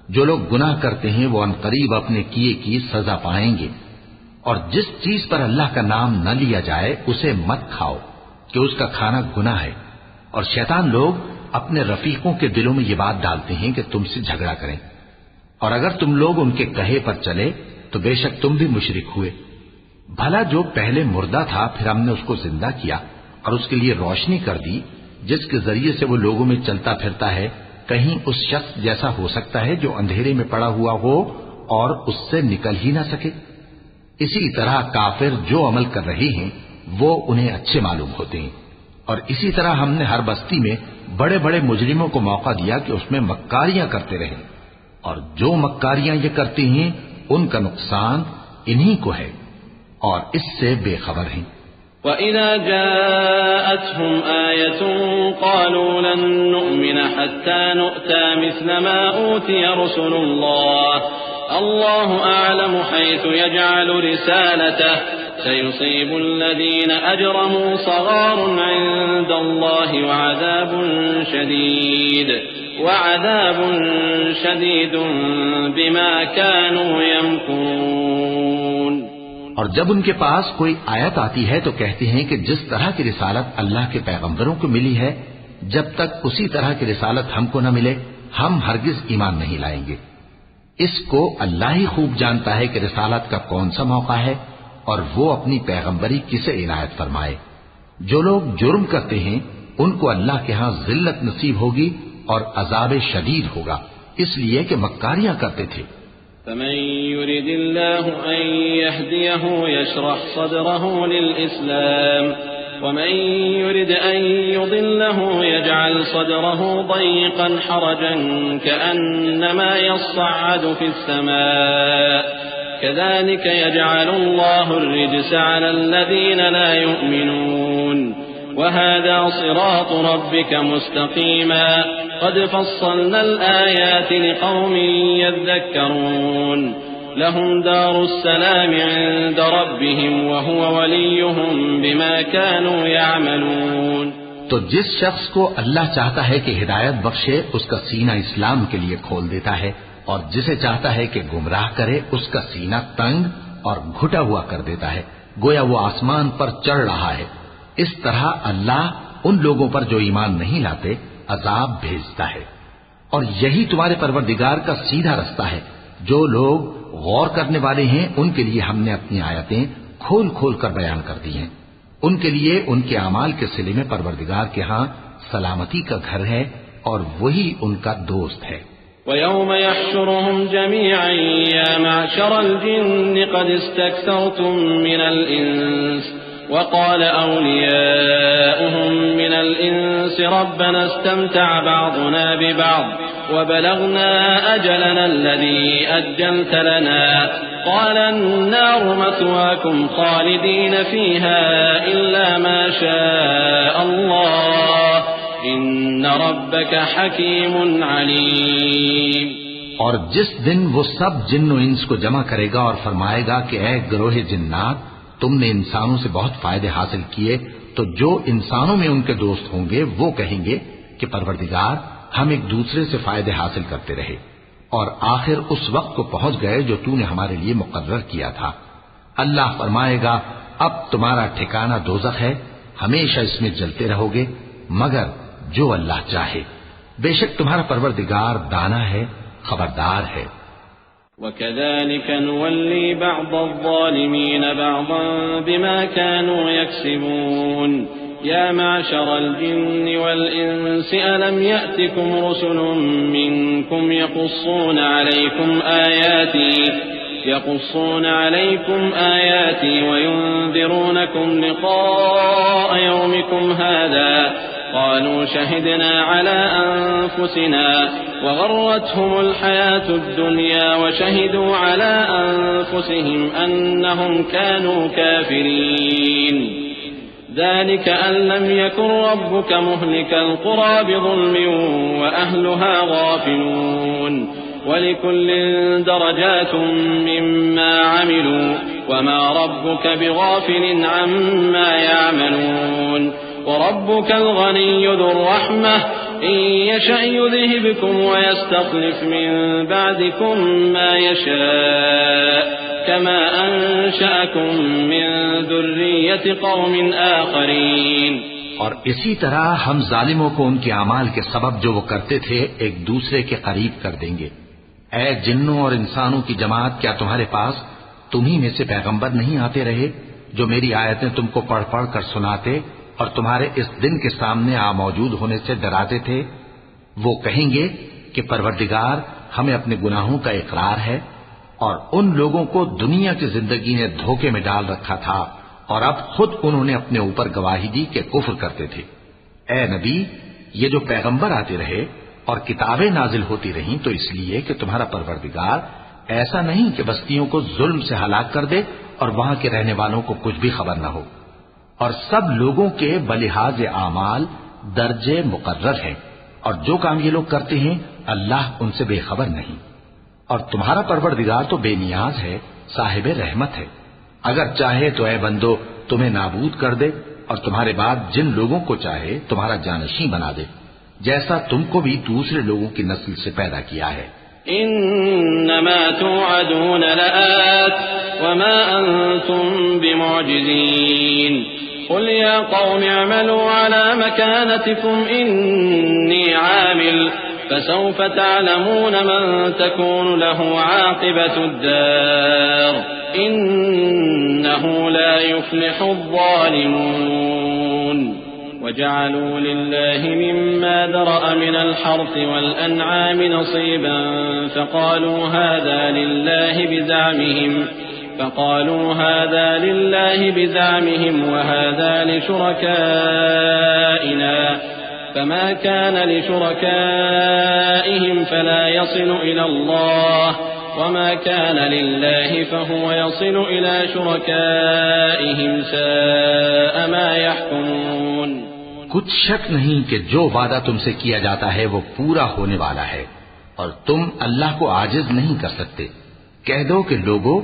جو لوگ گناہ کرتے ہیں وہ عنقریب اپنے کیے کی سزا پائیں گے۔ اور جس چیز پر اللہ کا نام نہ لیا جائے اسے مت کھاؤ کہ اس کا کھانا گناہ ہے۔ اور شیطان لوگ اپنے رفیقوں کے دلوں میں یہ بات ڈالتے ہیں کہ تم سے جھگڑا کریں، اور اگر تم لوگ ان کے کہے پر چلے تو بے شک تم بھی مشرک ہوئے۔ بھلا جو پہلے مردہ تھا پھر ہم نے اس کو زندہ کیا اور اس کے لیے روشنی کر دی جس کے ذریعے سے وہ لوگوں میں چلتا پھرتا ہے، کہیں اس شخص جیسا ہو سکتا ہے جو اندھیرے میں پڑا ہوا ہو اور اس سے نکل ہی نہ سکے؟ اسی طرح کافر جو عمل کر رہے ہیں وہ انہیں اچھے معلوم ہوتے ہیں۔ اور اسی طرح ہم نے ہر بستی میں بڑے بڑے مجرموں کو موقع دیا کہ اس میں مکاریاں کرتے رہیں، اور جو مکاریاں یہ کرتے ہیں ان کا نقصان انہی کو ہے اور اس سے بے خبر ہیں۔ وَإِذَا جَاءَتْهُمْ آيَةٌ قَالُوا لَن نُّؤْمِنَ حَتَّى نُؤْتَىٰ مِثْلَ مَا أُوتِيَ رُسُلُ اللَّهِ اللَّهُ أَعْلَمُ حَيْثُ يَجْعَلُ رِسَالَتَهُ سَيُصِيبُ الَّذِينَ أَجْرَمُوا صَغَارٌ عِندَ اللَّهِ وَعَذَابٌ شَدِيدٌ بِمَا كَانُوا يَمْكُرُونَ۔ اور جب ان کے پاس کوئی آیت آتی ہے تو کہتے ہیں کہ جس طرح کی رسالت اللہ کے پیغمبروں کو ملی ہے جب تک اسی طرح کی رسالت ہم کو نہ ملے ہم ہرگز ایمان نہیں لائیں گے۔ اس کو اللہ ہی خوب جانتا ہے کہ رسالت کا کون سا موقع ہے اور وہ اپنی پیغمبری کسے عنایت فرمائے۔ جو لوگ جرم کرتے ہیں ان کو اللہ کے ہاں ذلت نصیب ہوگی اور عذاب شدید ہوگا، اس لیے کہ مکاریاں کرتے تھے۔ فمن يرد الله أن يهديه يشرح صدره للإسلام ومن يرد أن يضله يجعل صدره ضيقا حرجا كأنما يصعد في السماء كذلك يجعل الله الرجس على الذين لا يؤمنون وهذا صراط ربك مستقيما قد فصلنا الآيات لقوم يذكرون لهم دار السلام عند ربهم وهو وليهم بما كانوا يعملون۔ تو جس شخص کو اللہ چاہتا ہے کہ ہدایت بخشے اس کا سینہ اسلام کے لیے کھول دیتا ہے، اور جسے چاہتا ہے کہ گمراہ کرے اس کا سینہ تنگ اور گھٹا ہوا کر دیتا ہے، گویا وہ آسمان پر چڑھ رہا ہے۔ اس طرح اللہ ان لوگوں پر جو ایمان نہیں لاتے عذاب بھیجتا ہے، اور یہی تمہارے پروردگار کا سیدھا رستہ ہے۔ جو لوگ غور کرنے والے ہیں ان کے لیے ہم نے اپنی آیتیں کھول کھول کر بیان کر دی ہیں، ان کے لیے ان کے اعمال کے صلے میں پروردگار کے ہاں سلامتی کا گھر ہے اور وہی ان کا دوست ہے۔ وَيَوْمَ يَحْشُرُهُمْ جَمِيعًا يَا مَعْشَرَ الْجِنِّ قَدِ اسْتَكْثَرْتُم مِّنَ الْإِنسِ وقال أولياؤهم من الإنس ربنا استمتع بعضنا ببعض وبلغنا أجلنا الذي أجلت لنا قال النار مثواكم خالدين فيها إلا ما شاء الله إن ربك حكيم عليم۔ اور جس دن وہ سب جن و انس کو جمع کرے گا اور فرمائے گا کہ اے گروہ جنات، تم نے انسانوں سے بہت فائدے حاصل کیے، تو جو انسانوں میں ان کے دوست ہوں گے وہ کہیں گے کہ پروردگار ہم ایک دوسرے سے فائدے حاصل کرتے رہے، اور آخر اس وقت کو پہنچ گئے جو تو نے ہمارے لیے مقرر کیا تھا۔ اللہ فرمائے گا اب تمہارا ٹھکانہ دوزخ ہے، ہمیشہ اس میں جلتے رہو گے مگر جو اللہ چاہے، بے شک تمہارا پروردگار دانا ہے، خبردار ہے۔ وَكَذَلِكَ نُوَلِّي بَعْضَ الظَّالِمِينَ بَعْضًا بِمَا كَانُوا يَكْسِبُونَ يَا مَعْشَرَ الْجِنِّ وَالْإِنسِ أَلَمْ يَأْتِكُمْ رُسُلٌ مِّنكُمْ يقصون عليكم آياتي وينذرونكم لقاء يومكم هذا قالوا شهدنا على أنفسنا وغرتهم الحياة الدنيا وشهدوا على أنفسهم أنهم كانوا كافرين ذلك أن لم يكن ربك مهلك القرى بظلم وأهلها غافلون ولكل درجات مما عملوا وما ربك بغافل عما يعملون وربك الغني ذو الرحمة إن يشأ يذهبكم ويستخلف من بعدكم ما يشاء كما أنشأكم من ذرية قوم آخرين۔ اور اسی طرح ہم ظالموں کو ان کے اعمال کے سبب جو وہ کرتے تھے ایک دوسرے کے قریب کر دیں گے۔ اے جنوں اور انسانوں کی جماعت، کیا تمہارے پاس تمہیں میں سے پیغمبر نہیں آتے رہے جو میری آیتیں تم کو پڑھ پڑھ کر سناتے اور تمہارے اس دن کے سامنے موجود ہونے سے ڈراتے تھے؟ وہ کہیں گے کہ پروردگار ہمیں اپنے گناہوں کا اقرار ہے، اور ان لوگوں کو دنیا کی زندگی نے دھوکے میں ڈال رکھا تھا اور اب خود انہوں نے اپنے اوپر گواہی دی کہ کفر کرتے تھے۔ اے نبی، یہ جو پیغمبر آتے رہے اور کتابیں نازل ہوتی رہیں تو اس لیے کہ تمہارا پروردگار ایسا نہیں کہ بستیوں کو ظلم سے ہلاک کر دے اور وہاں کے رہنے والوں کو کچھ بھی خبر نہ ہو، اور سب لوگوں کے بلحاظ اعمال درجے مقرر ہیں، اور جو کام یہ لوگ کرتے ہیں اللہ ان سے بے خبر نہیں۔ اور تمہارا پروردگار تو بے نیاز ہے، صاحب رحمت ہے، اگر چاہے تو اے بندو تمہیں نابود کر دے اور تمہارے بعد جن لوگوں کو چاہے تمہارا جانشین بنا دے، جیسا تم کو بھی دوسرے لوگوں کی نسل سے پیدا کیا ہے۔ انما توعدون لآت وما انتم بمعجزين قل يا قوم اعملوا على مكانتكم اني عامل فسوف تعلمون من تكون له عاقبة الدار إنه لا يفلح الظالمون۔ وجعلوا لله مما ذرأ من الحرث والأنعام نصيبا فقالوا هذا لله بزعمهم وهذا لشركائنا فما كان لشركائهم فلا يصل إلى الله وما كان لله فهو يصل إلى شركائهم ساء ما يحكمون. کچھ شک نہیں کہ جو وعدہ تم سے کیا جاتا ہے وہ پورا ہونے والا ہے اور تم اللہ کو عاجز نہیں کر سکتے. کہہ دو کہ لوگو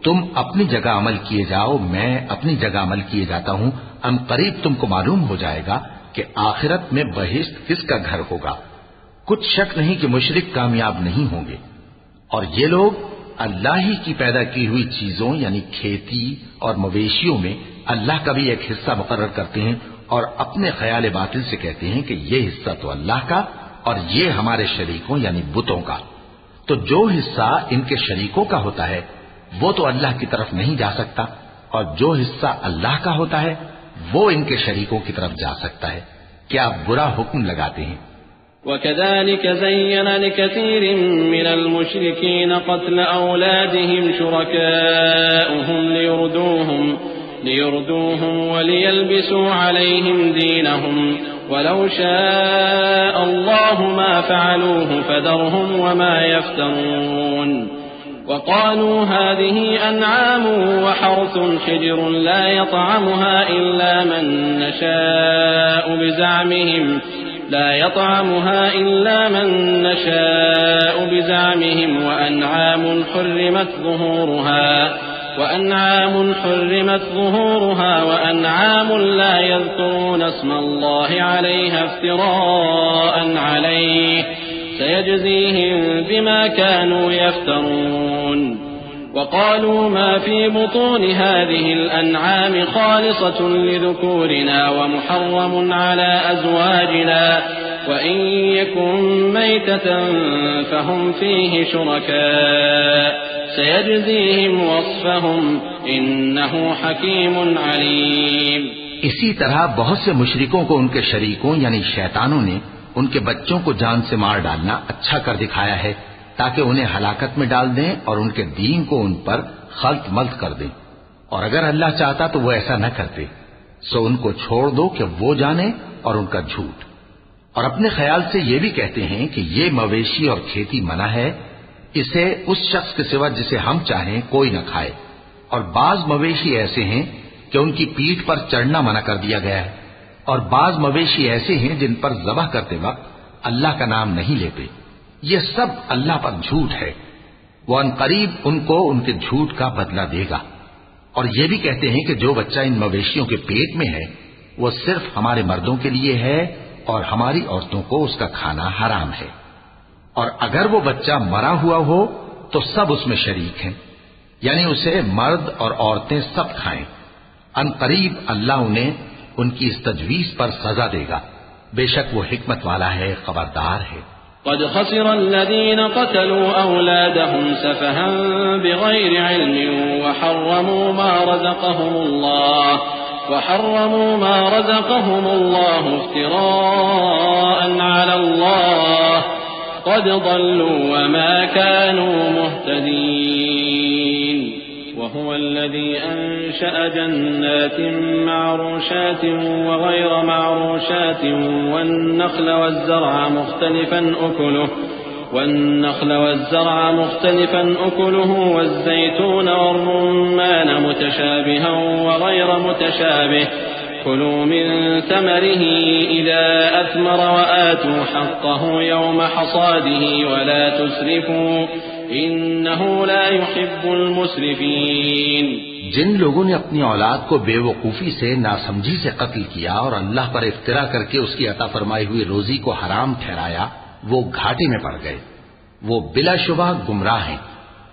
تم اپنی جگہ عمل کیے جاؤ، میں اپنی جگہ عمل کیے جاتا ہوں. ان قریب تم کو معلوم ہو جائے گا کہ آخرت میں بہشت کس کا گھر ہوگا. کچھ شک نہیں کہ مشرک کامیاب نہیں ہوں گے. اور یہ لوگ اللہ ہی کی پیدا کی ہوئی چیزوں یعنی کھیتی اور مویشیوں میں اللہ کا بھی ایک حصہ مقرر کرتے ہیں اور اپنے خیال باطل سے کہتے ہیں کہ یہ حصہ تو اللہ کا اور یہ ہمارے شریکوں یعنی بتوں کا. تو جو حصہ ان کے شریکوں کا ہوتا ہے وہ تو اللہ کی طرف نہیں جا سکتا اور جو حصہ اللہ کا ہوتا ہے وہ ان کے شریکوں کی طرف جا سکتا ہے. کیا برا حکم لگاتے ہیں. وكذلك زين لكثير من المشركين قتل أولادهم شركاؤهم ليردوهم وليلبسوا عليهم دينهم ولو شاء الله ما فعلوه فذرهم وما يفترون. وقالوا هذه أنعام وحرث حجر لا يطعمها إلا من نشاء بزعمهم وأنعام حرمت ظهورها وأنعام لا يذكرون اسم الله عليها افتراء عليه سيجزيهم بما كانوا يفترون. وقالوا ما في بطون هذه الأنعام خالصة لذكورنا ومحرم على أزواجنا وإن يكن ميتة فهم فيه شركاء سيجزيهم وصفهم إنه حكيم عليم. اسی طرح بہت سے مشرکوں کو ان کے شریکوں یعنی شیطانوں نے ان کے بچوں کو جان سے مار ڈالنا اچھا کر دکھایا ہے تاکہ انہیں ہلاکت میں ڈال دیں اور ان کے دین کو ان پر خلط ملط کر دیں. اور اگر اللہ چاہتا تو وہ ایسا نہ کرتے. سو ان کو چھوڑ دو کہ وہ جانے اور ان کا جھوٹ. اور اپنے خیال سے یہ بھی کہتے ہیں کہ یہ مویشی اور کھیتی منع ہے، اسے اس شخص کے سوا جسے ہم چاہیں کوئی نہ کھائے. اور بعض مویشی ایسے ہیں کہ ان کی پیٹھ پر چڑھنا منع کر دیا گیا ہے اور بعض مویشی ایسے ہیں جن پر ذبح کرتے وقت اللہ کا نام نہیں لیتے. یہ سب اللہ پر جھوٹ ہے. وہ ان قریب ان کو ان کے جھوٹ کا بدلہ دے گا. اور یہ بھی کہتے ہیں کہ جو بچہ ان مویشیوں کے پیٹ میں ہے وہ صرف ہمارے مردوں کے لیے ہے اور ہماری عورتوں کو اس کا کھانا حرام ہے. اور اگر وہ بچہ مرا ہوا ہو تو سب اس میں شریک ہیں، یعنی اسے مرد اور عورتیں سب کھائیں. ان قریب اللہ انہیں ان کی اس تجویز پر سزا دے گا. بے شک وہ حکمت والا ہے، خبردار ہے. قد خسر الذين قتلوا أولادهم سفها بغير علم وحرموا ما رزقهم الله افتراء على الله قد ضلوا وما كانوا مهتدين. وهو الذي أنشأ جنات معروشات وغير معروشات والنخل والزرع مختلفا أكله والزيتون والرمان متشابها وغير متشابه كلوا من ثمره إذا أثمر وآتوا حقه يوم حصاده ولا تسرفوا إنه لا يحب المسرفين. جن لوگوں نے اپنی اولاد کو بے وقوفی سے ناسمجھی سے قتل کیا اور اللہ پر افترا کر کے اس کی عطا فرمائی ہوئی روزی کو حرام ٹھہرایا وہ گھاٹے میں پڑ گئے. وہ بلا شبہ گمراہ ہیں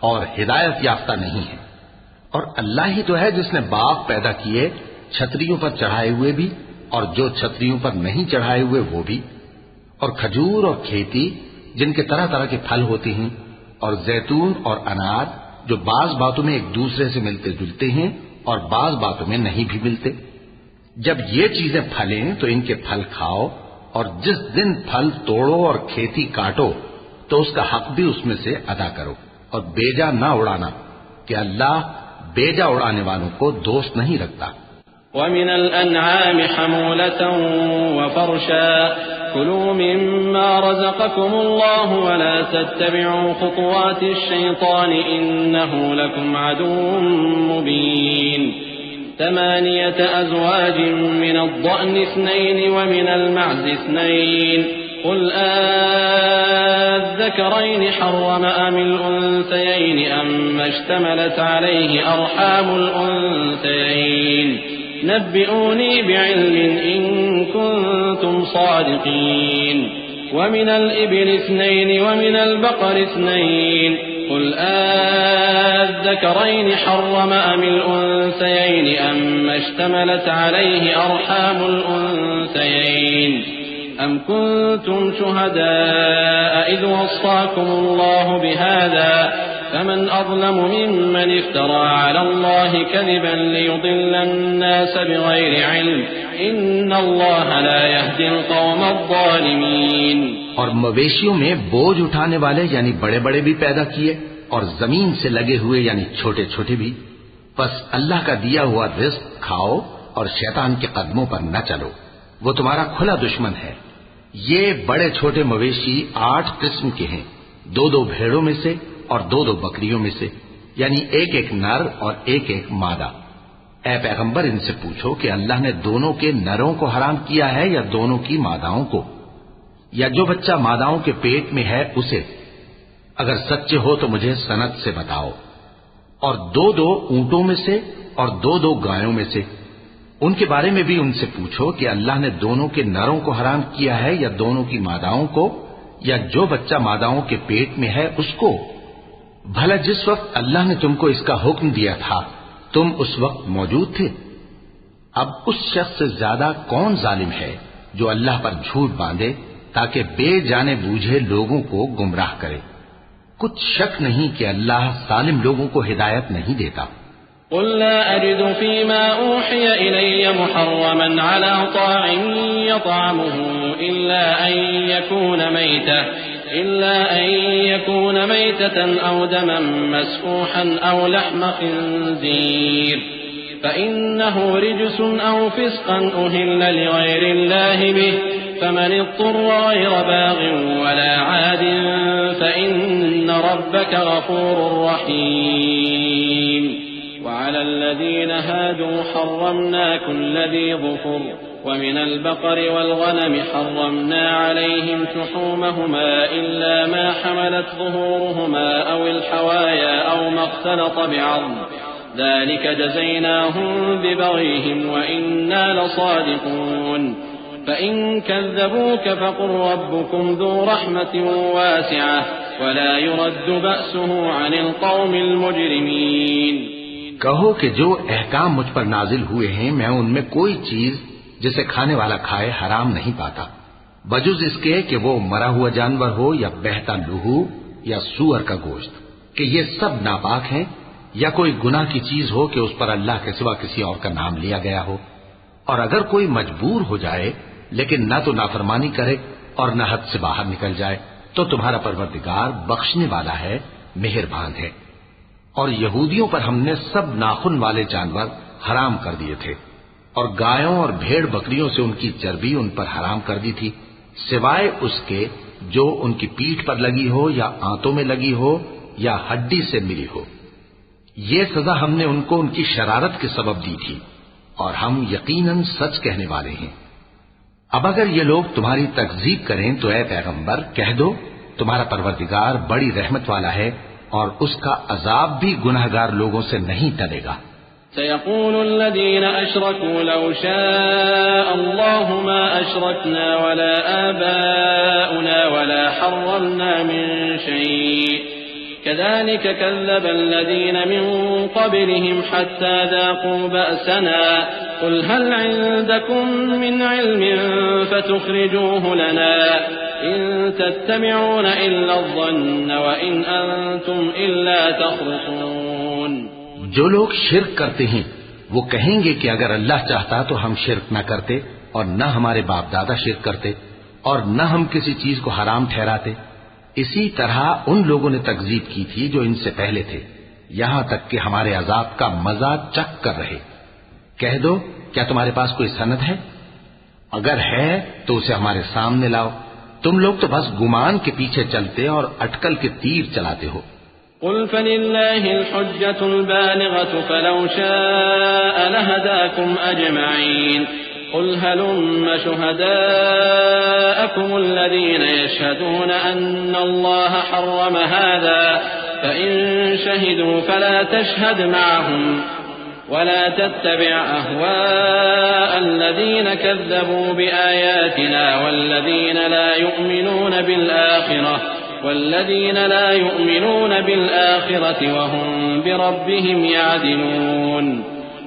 اور ہدایت یافتہ نہیں ہیں. اور اللہ ہی تو ہے جس نے باغ پیدا کیے چھتریوں پر چڑھائے ہوئے بھی اور جو چھتریوں پر نہیں چڑھائے ہوئے وہ بھی، اور کھجور اور کھیتی جن کے طرح طرح کے پھل ہوتے ہیں، اور زیتون اور انار جو بعض باتوں میں ایک دوسرے سے ملتے جلتے ہیں اور بعض باتوں میں نہیں بھی ملتے. جب یہ چیزیں پھلیں تو ان کے پھل کھاؤ، اور جس دن پھل توڑو اور کھیتی کاٹو تو اس کا حق بھی اس میں سے ادا کرو، اور بیجا نہ اڑانا کہ اللہ بیجا اڑانے والوں کو دوست نہیں رکھتا۔ وَمِنَ الْأَنْعَامِ حَمُولَةً وَفَرْشًا كُلُوا مِمَّا رَزَقَكُمُ اللَّهُ وَلَا تَتَّبِعُوا خُطُوَاتِ الشَّيْطَانِ إِنَّهُ لَكُمْ عَدُوٌّ مُّبِينٌ 8 أزواج من الضأن 2 ومن المعز 2 قل الذكرين حرم أم الأنثيين أما اشتملت عليه أرحام الأنثيين نبئوني بعلم إن كنتم صادقين ومن الإبل 2 ومن البقر 2 قل الذكرين حرم أم الأنثيين أما اشتملت عليه أرحام الأنثيين أم كنتم شهداء إذ وصاكم الله بهذا فمن أظلم ممن افترى على الله كذبا ليضل الناس بغير علم إن الله لا يهدي القوم الظالمين۔ اور مویشیوں میں بوجھ اٹھانے والے یعنی بڑے بڑے بھی پیدا کیے، اور زمین سے لگے ہوئے یعنی چھوٹے چھوٹے بھی۔ بس اللہ کا دیا ہوا رزق کھاؤ اور شیطان کے قدموں پر نہ چلو، وہ تمہارا کھلا دشمن ہے۔ یہ بڑے چھوٹے مویشی 8 قسم کے ہیں، 2 بھیڑوں میں سے اور 2 بکریوں میں سے، یعنی ایک نر اور ایک مادہ۔ اے پیغمبر ان سے پوچھو کہ اللہ نے دونوں کے نروں کو حرام کیا ہے یا دونوں کی ماداؤں کو، یا جو بچہ ماداؤں کے پیٹ میں ہے اسے؟ اگر سچے ہو تو مجھے سند سے بتاؤ۔ اور 2 اونٹوں میں سے اور 2 گایوں میں سے، ان کے بارے میں بھی ان سے پوچھو کہ اللہ نے دونوں کے نروں کو حرام کیا ہے یا دونوں کی ماداؤں کو، یا جو بچہ ماداؤں کے پیٹ میں ہے اس کو؟ بھلا جس وقت اللہ نے تم کو اس کا حکم دیا تھا تم اس وقت موجود تھے؟ اب اس شخص سے زیادہ کون ظالم ہے جو اللہ پر جھوٹ باندھے تاکہ بے جانے بوجھے لوگوں کو گمراہ کرے؟ کچھ شک نہیں کہ اللہ ظالم لوگوں کو ہدایت نہیں دیتا۔ قل لا أجد فيما أوحي إلي محرما على طاعم يطعمه إلا أن يكون ميتة أو دما مسفوحا أو لحم خنزير فإنه رجس أو فسقا أهل لغير الله به فمن اضطر غير باغ ولا عاد فإن ربك غفور رحيم۔ وعلى الذين هادوا حرمنا كل ذي ظفر ومن البقر والغنم حرمنا عليهم شحومهما إلا ما حملت ظهورهما أو الحوايا أو ما اختلط بعظم ذلك جزيناهم ببغيهم وإنا لصادقون فإن كذبوك فقل ربكم ذو رحمة واسعة ولا يرد بأسه عن القوم المجرمين۔ کہو کہ جو احکام مجھ پر نازل ہوئے ہیں میں ان میں کوئی چیز جسے کھانے والا کھائے حرام نہیں پاتا، بجز اس کے کہ وہ مرا ہوا جانور ہو یا بہتا لہو یا سور کا گوشت، کہ یہ سب ناپاک ہیں، یا کوئی گناہ کی چیز ہو کہ اس پر اللہ کے سوا کسی اور کا نام لیا گیا ہو۔ اور اگر کوئی مجبور ہو جائے لیکن نہ تو نافرمانی کرے اور نہ حد سے باہر نکل جائے تو تمہارا پروردگار بخشنے والا ہے، مہربان ہے۔ اور یہودیوں پر ہم نے سب ناخن والے جانور حرام کر دیے تھے، اور گایوں اور بھیڑ بکریوں سے ان کی چربی ان پر حرام کر دی تھی، سوائے اس کے جو ان کی پیٹھ پر لگی ہو یا آنتوں میں لگی ہو یا ہڈی سے ملی ہو۔ یہ سزا ہم نے ان کو ان کی شرارت کے سبب دی تھی، اور ہم یقیناً سچ کہنے والے ہیں۔ اب اگر یہ لوگ تمہاری تکذیب کریں تو اے پیغمبر کہہ دو تمہارا پروردگار بڑی رحمت والا ہے، اور اس کا عذاب بھی گناہگار لوگوں سے نہیں ٹلے گا۔ سيقول الذين أشركوا لو شاء الله ما أشركنا ولا آباؤنا ولا حرمنا من شيء كذلك كذب الذين من قبلهم حتى ذاقوا بأسنا قل هل عندكم من علم فتخرجوه لنا إن تتبعون إلا الظن وإن أنتم إلا تخرصون۔ جو لوگ شرک کرتے ہیں وہ کہیں گے کہ اگر اللہ چاہتا تو ہم شرک نہ کرتے اور نہ ہمارے باپ دادا شرک کرتے اور نہ ہم کسی چیز کو حرام ٹھہراتے. اسی طرح ان لوگوں نے تکذیب کی تھی جو ان سے پہلے تھے، یہاں تک کہ ہمارے عذاب کا مزہ چکھ کر رہے. کہہ دو کیا تمہارے پاس کوئی سند ہے؟ اگر ہے تو اسے ہمارے سامنے لاؤ. تم لوگ تو بس گمان کے پیچھے چلتے اور اٹکل کے تیر چلاتے ہو. قل فلله الحجة البالغة فلو شاء لهداكم أجمعين. قل هلم شهداءكم الذين يشهدون أن الله حرم هذا فإن شهدوا فلا تشهد معهم ولا تتبع أهواء الذين كذبوا بآياتنا والذين لا يؤمنون بالآخرة وهم بربهم يعدلون.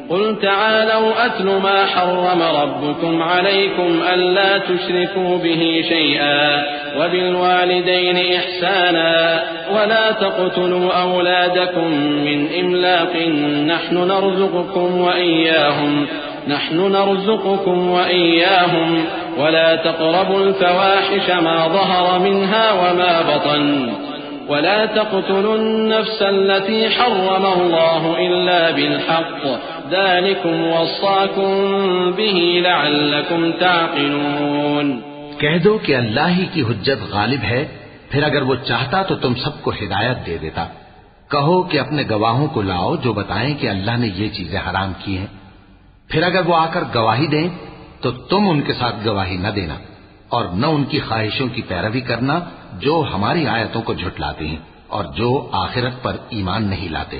قل تعالوا أتل ما حرم ربكم عليكم ألا تشركوا به شيئا وبالوالدين إحسانا ولا تقتلوا أولادكم من إملاق نحن نرزقكم وإياهم ولا تقربوا الفواحش ما ظهر منها وما بطن ولا تقتلوا النفس التي حرم الله إلا بالحق ذلكم وصاكم به لعلكم تعقلون. کہہ دو کہ اللہ ہی کی حجت غالب ہے، پھر اگر وہ چاہتا تو تم سب کو ہدایت دے دیتا. کہو کہ اپنے گواہوں کو لاؤ جو بتائیں کہ اللہ نے یہ چیزیں حرام کی ہیں. پھر اگر وہ آ کر گواہی دیں تو تم ان کے ساتھ گواہی نہ دینا اور نہ ان کی خواہشوں کی پیروی کرنا جو ہماری آیتوں کو جھٹلاتے ہیں اور جو آخرت پر ایمان نہیں لاتے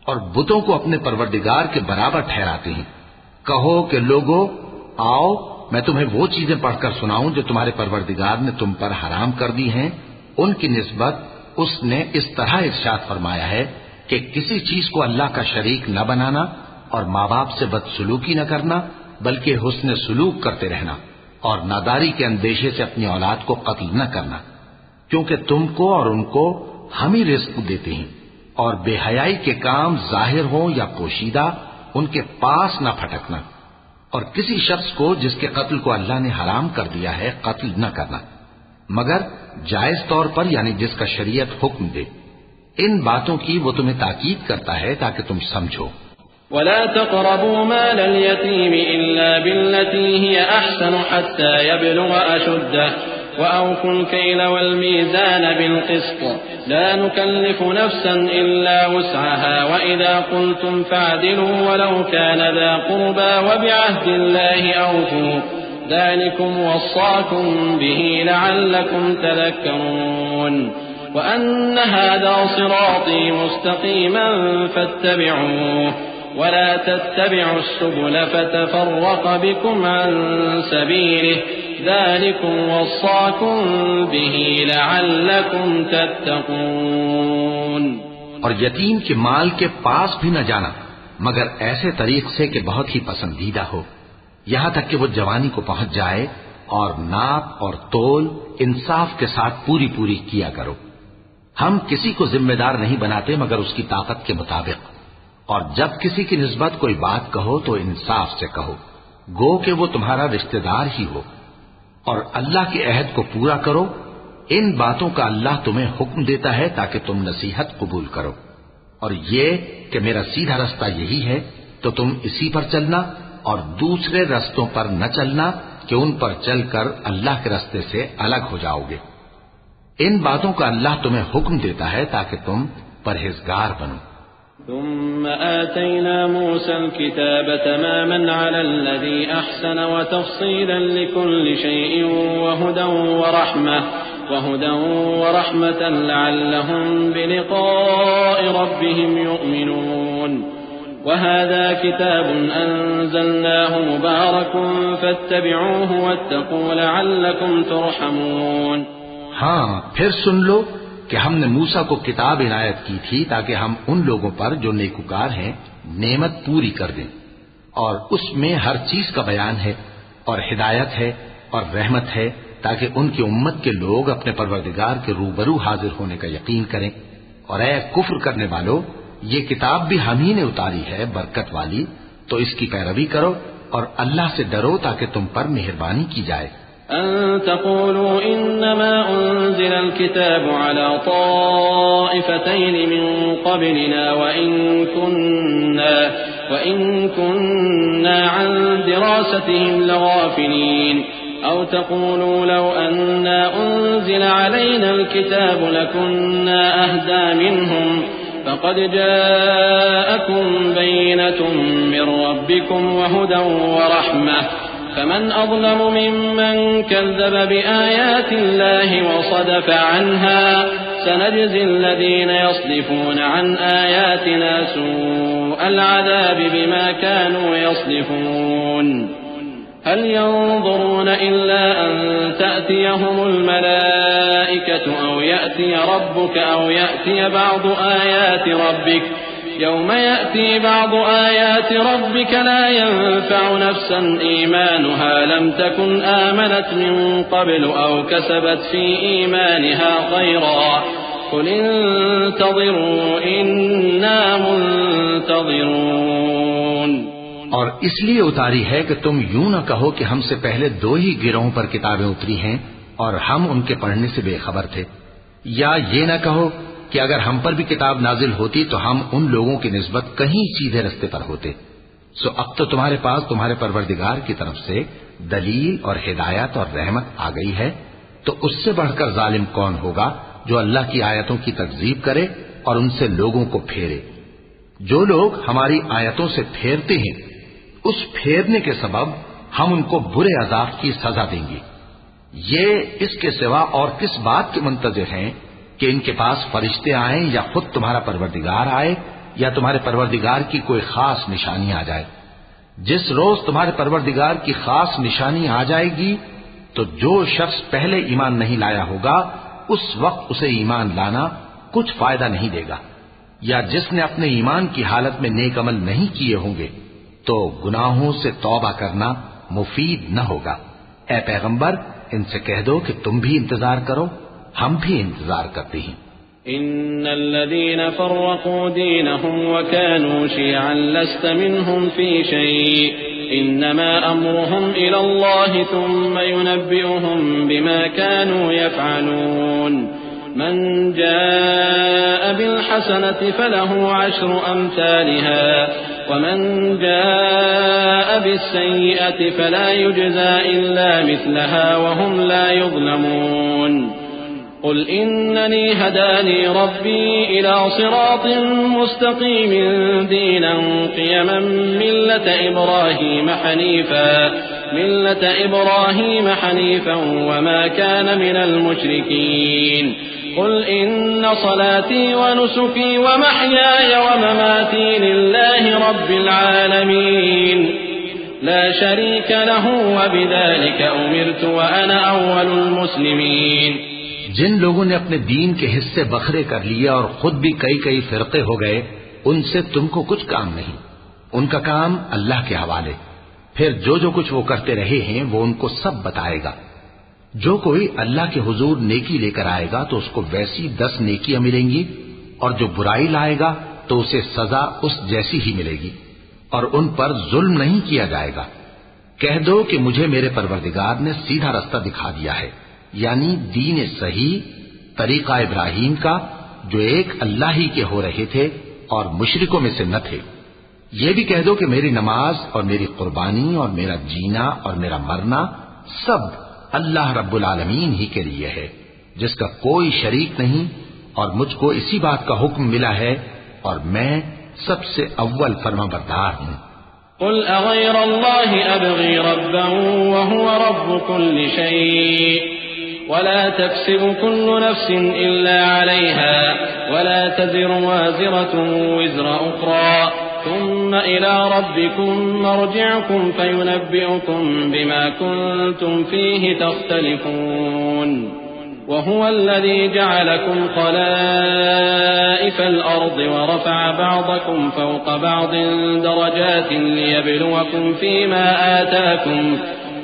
اور بتوں کو اپنے پروردگار کے برابر ٹھہراتے ہیں. کہو کہ لوگو آؤ میں تمہیں وہ چیزیں پڑھ کر سناؤں جو تمہارے پروردگار نے تم پر حرام کر دی ہیں. ان کی نسبت اس نے اس طرح ارشاد فرمایا ہے کہ کسی چیز کو اللہ کا شریک نہ بنانا اور ماں باپ سے بدسلوکی نہ کرنا بلکہ حسن سلوک کرتے رہنا اور ناداری کے اندیشے سے اپنی اولاد کو قتل نہ کرنا، کیونکہ تم کو اور ان کو ہم ہی رزق دیتے ہیں. اور بے حیائی کے کام ظاہر ہوں یا پوشیدہ ان کے پاس نہ پھٹکنا، اور کسی شخص کو جس کے قتل کو اللہ نے حرام کر دیا ہے قتل نہ کرنا مگر جائز طور پر، یعنی جس کا شریعت حکم دے. ان باتوں کی وہ تمہیں تاکید کرتا ہے تاکہ تم سمجھو. ولا تقربوا مال اليتيم إلا بالتي هي أحسن حتى يبلغ أشده وأوفوا الكيل والميزان بالقسط لا نكلف نفسا إلا وسعها وإذا قلتم فاعدلوا ولو كان ذا قربى وبعهد الله أوفوا ذلكم وصاكم به لعلكم تذكرون. وأن هذا صراطي مستقيما فاتبعوه ولا تتبعوا السبل فتفرق بكم عن سبيله ذلكم وصاكم به لعلكم تتقون. اور یتیم کے مال کے پاس بھی نہ جانا مگر ایسے طریق سے کہ بہت ہی پسندیدہ ہو، یہاں تک کہ وہ جوانی کو پہنچ جائے، اور ناپ اور تول انصاف کے ساتھ پوری کیا کرو. ہم کسی کو ذمہ دار نہیں بناتے مگر اس کی طاقت کے مطابق، اور جب کسی کی نسبت کوئی بات کہو تو انصاف سے کہو، گو کہ وہ تمہارا رشتہ دار ہی ہو. اور اللہ کے عہد کو پورا کرو. ان باتوں کا اللہ تمہیں حکم دیتا ہے تاکہ تم نصیحت قبول کرو. اور یہ کہ میرا سیدھا رستہ یہی ہے تو تم اسی پر چلنا اور دوسرے رستوں پر نہ چلنا کہ ان پر چل کر اللہ کے رستے سے الگ ہو جاؤ گے. ان باتوں کا اللہ تمہیں حکم دیتا ہے تاکہ تم پرہیزگار بنو. ثم آتينا موسى الكتاب تماما على الذي أحسن وتفصيلا لكل شيء وهدى ورحمة لعلهم بلقاء ربهم يؤمنون. وهذا كتاب أنزلناه مبارك فاتبعوه واتقوا لعلكم ترحمون. ہاں پھر سن لو کہ ہم نے موسیٰ کو کتاب عنایت کی تھی تاکہ ہم ان لوگوں پر جو نیکوکار ہیں نعمت پوری کر دیں، اور اس میں ہر چیز کا بیان ہے اور ہدایت ہے اور رحمت ہے تاکہ ان کی امت کے لوگ اپنے پروردگار کے روبرو حاضر ہونے کا یقین کریں. اور اے کفر کرنے والو، یہ کتاب بھی ہم ہی نے اتاری ہے برکت والی، تو اس کی پیروی کرو اور اللہ سے ڈرو تاکہ تم پر مہربانی کی جائے۔ أن تقولوا إنما أنزل الكتاب على طائفتين من قبلنا وإن كنا عن دراستهم لغافلين أو تقولوا لو أنا أنزل علينا الكتاب لكنا أهدى منهم فقد جاءكم بينة من ربكم وهدى ورحمة فمن أظلم ممن كذب بآيات الله وصدف عنها سنجزي الذين يصدفون عن آياتنا سوء العذاب بما كانوا يصدفون هل ينظرون إلا أن تأتيهم الملائكة أو يأتي ربك أو يأتي بعض آيات ربك يوم يأتي بعض آيات ربك لا ينفع نفسا إيمانها لم تكن آمنت من قبل أو كسبت في إيمانها خيرا قل انتظروا إنا منتظرون۔ اور اس لیے اتاری ہے کہ تم یوں نہ کہو کہ ہم سے پہلے دو ہی گروہوں پر کتابیں اتری ہیں اور ہم ان کے پڑھنے سے بے خبر تھے، یا یہ نہ کہو کہ اگر ہم پر بھی کتاب نازل ہوتی تو ہم ان لوگوں کی نسبت کہیں سیدھے رستے پر ہوتے۔ سو اب تو تمہارے پاس تمہارے پروردگار کی طرف سے دلیل اور ہدایت اور رحمت آ گئی ہے، تو اس سے بڑھ کر ظالم کون ہوگا جو اللہ کی آیتوں کی تکذیب کرے اور ان سے لوگوں کو پھیرے۔ جو لوگ ہماری آیتوں سے پھیرتے ہیں اس پھیرنے کے سبب ہم ان کو برے عذاب کی سزا دیں گے۔ یہ اس کے سوا اور کس بات کے منتظر ہیں کہ ان کے پاس فرشتے آئیں یا خود تمہارا پروردگار آئے یا تمہارے پروردگار کی کوئی خاص نشانی آ جائے۔ جس روز تمہارے پروردگار کی خاص نشانی آ جائے گی تو جو شخص پہلے ایمان نہیں لایا ہوگا اس وقت اسے ایمان لانا کچھ فائدہ نہیں دے گا، یا جس نے اپنے ایمان کی حالت میں نیک عمل نہیں کیے ہوں گے تو گناہوں سے توبہ کرنا مفید نہ ہوگا۔ اے پیغمبر ان سے کہہ دو کہ تم بھی انتظار کرو، ہم بھی انتظار کرتے ہیں۔ إن الذين فرقوا دينهم وكانوا شيعا لست منهم في شيء إنما أمرهم إلى الله ثم ينبئهم بما كانوا يفعلون من جاء بالحسنة فله عشر أمثالها ومن جاء بالسيئة فلا يجزى إلا مثلها وهم لا يظلمون قل إنني هداني ربي إلى صراط مستقيم دينا قيما ملة إبراهيم حنيفا وما كان من المشركين قل إن صلاتي ونسكي ومحياي ومماتي لله رب العالمين لا شريك له وبذلك أمرت وأنا أول المسلمين۔ جن لوگوں نے اپنے دین کے حصے بکھرے کر لیے اور خود بھی کئی فرقے ہو گئے ان سے تم کو کچھ کام نہیں، ان کا کام اللہ کے حوالے۔ پھر جو کچھ وہ کرتے رہے ہیں وہ ان کو سب بتائے گا۔ جو کوئی اللہ کے حضور نیکی لے کر آئے گا تو اس کو ویسی 10 نیکیاں ملیں گی، اور جو برائی لائے گا تو اسے سزا اس جیسی ہی ملے گی، اور ان پر ظلم نہیں کیا جائے گا۔ کہہ دو کہ مجھے میرے پروردگار نے سیدھا رستہ دکھا دیا ہے، یعنی دین صحیح، طریقہ ابراہیم کا، جو ایک اللہ ہی کے ہو رہے تھے اور مشرکوں میں سے نہ تھے۔ یہ بھی کہہ دو کہ میری نماز اور میری قربانی اور میرا جینا اور میرا مرنا سب اللہ رب العالمین ہی کے لیے ہے، جس کا کوئی شریک نہیں، اور مجھ کو اسی بات کا حکم ملا ہے اور میں سب سے اول فرما بردار ہوں۔ قل اغیر اللہ ابغی ربا وهو رب كل شيء ولا تكسب كل نفس إلا عليها ولا تزر وازرة وزر أخرى ثم إلى ربكم مرجعكم فينبئكم بما كنتم فيه تختلفون وهو الذي جعلكم خلائف الأرض ورفع بعضكم فوق بعض درجات ليبلوكم فيما آتاكم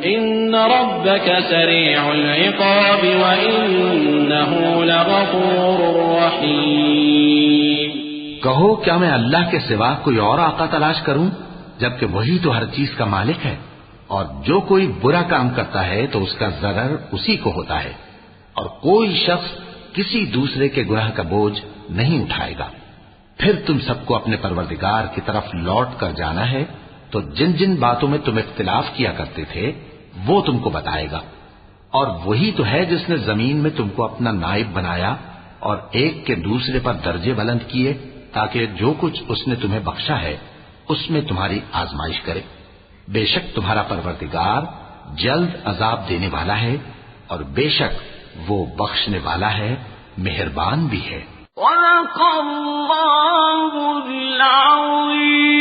إن ربك سريع العقاب وإنه لغفور رحيم۔ کہو کیا میں اللہ کے سوا کوئی اور آقا تلاش کروں جبکہ وہی تو ہر چیز کا مالک ہے، اور جو کوئی برا کام کرتا ہے تو اس کا ضرر اسی کو ہوتا ہے، اور کوئی شخص کسی دوسرے کے گناہ کا بوجھ نہیں اٹھائے گا۔ پھر تم سب کو اپنے پروردگار کی طرف لوٹ کر جانا ہے، تو جن جن باتوں میں تم اختلاف کیا کرتے تھے وہ تم کو بتائے گا، اور وہی تو ہے جس نے زمین میں تم کو اپنا نائب بنایا اور ایک کے دوسرے پر درجے بلند کیے، تاکہ جو کچھ اس نے تمہیں بخشا ہے اس میں تمہاری آزمائش کرے۔ بے شک تمہارا پروردگار جلد عذاب دینے والا ہے، اور بے شک وہ بخشنے والا ہے، مہربان بھی ہے۔ صدق اللہ العظیم۔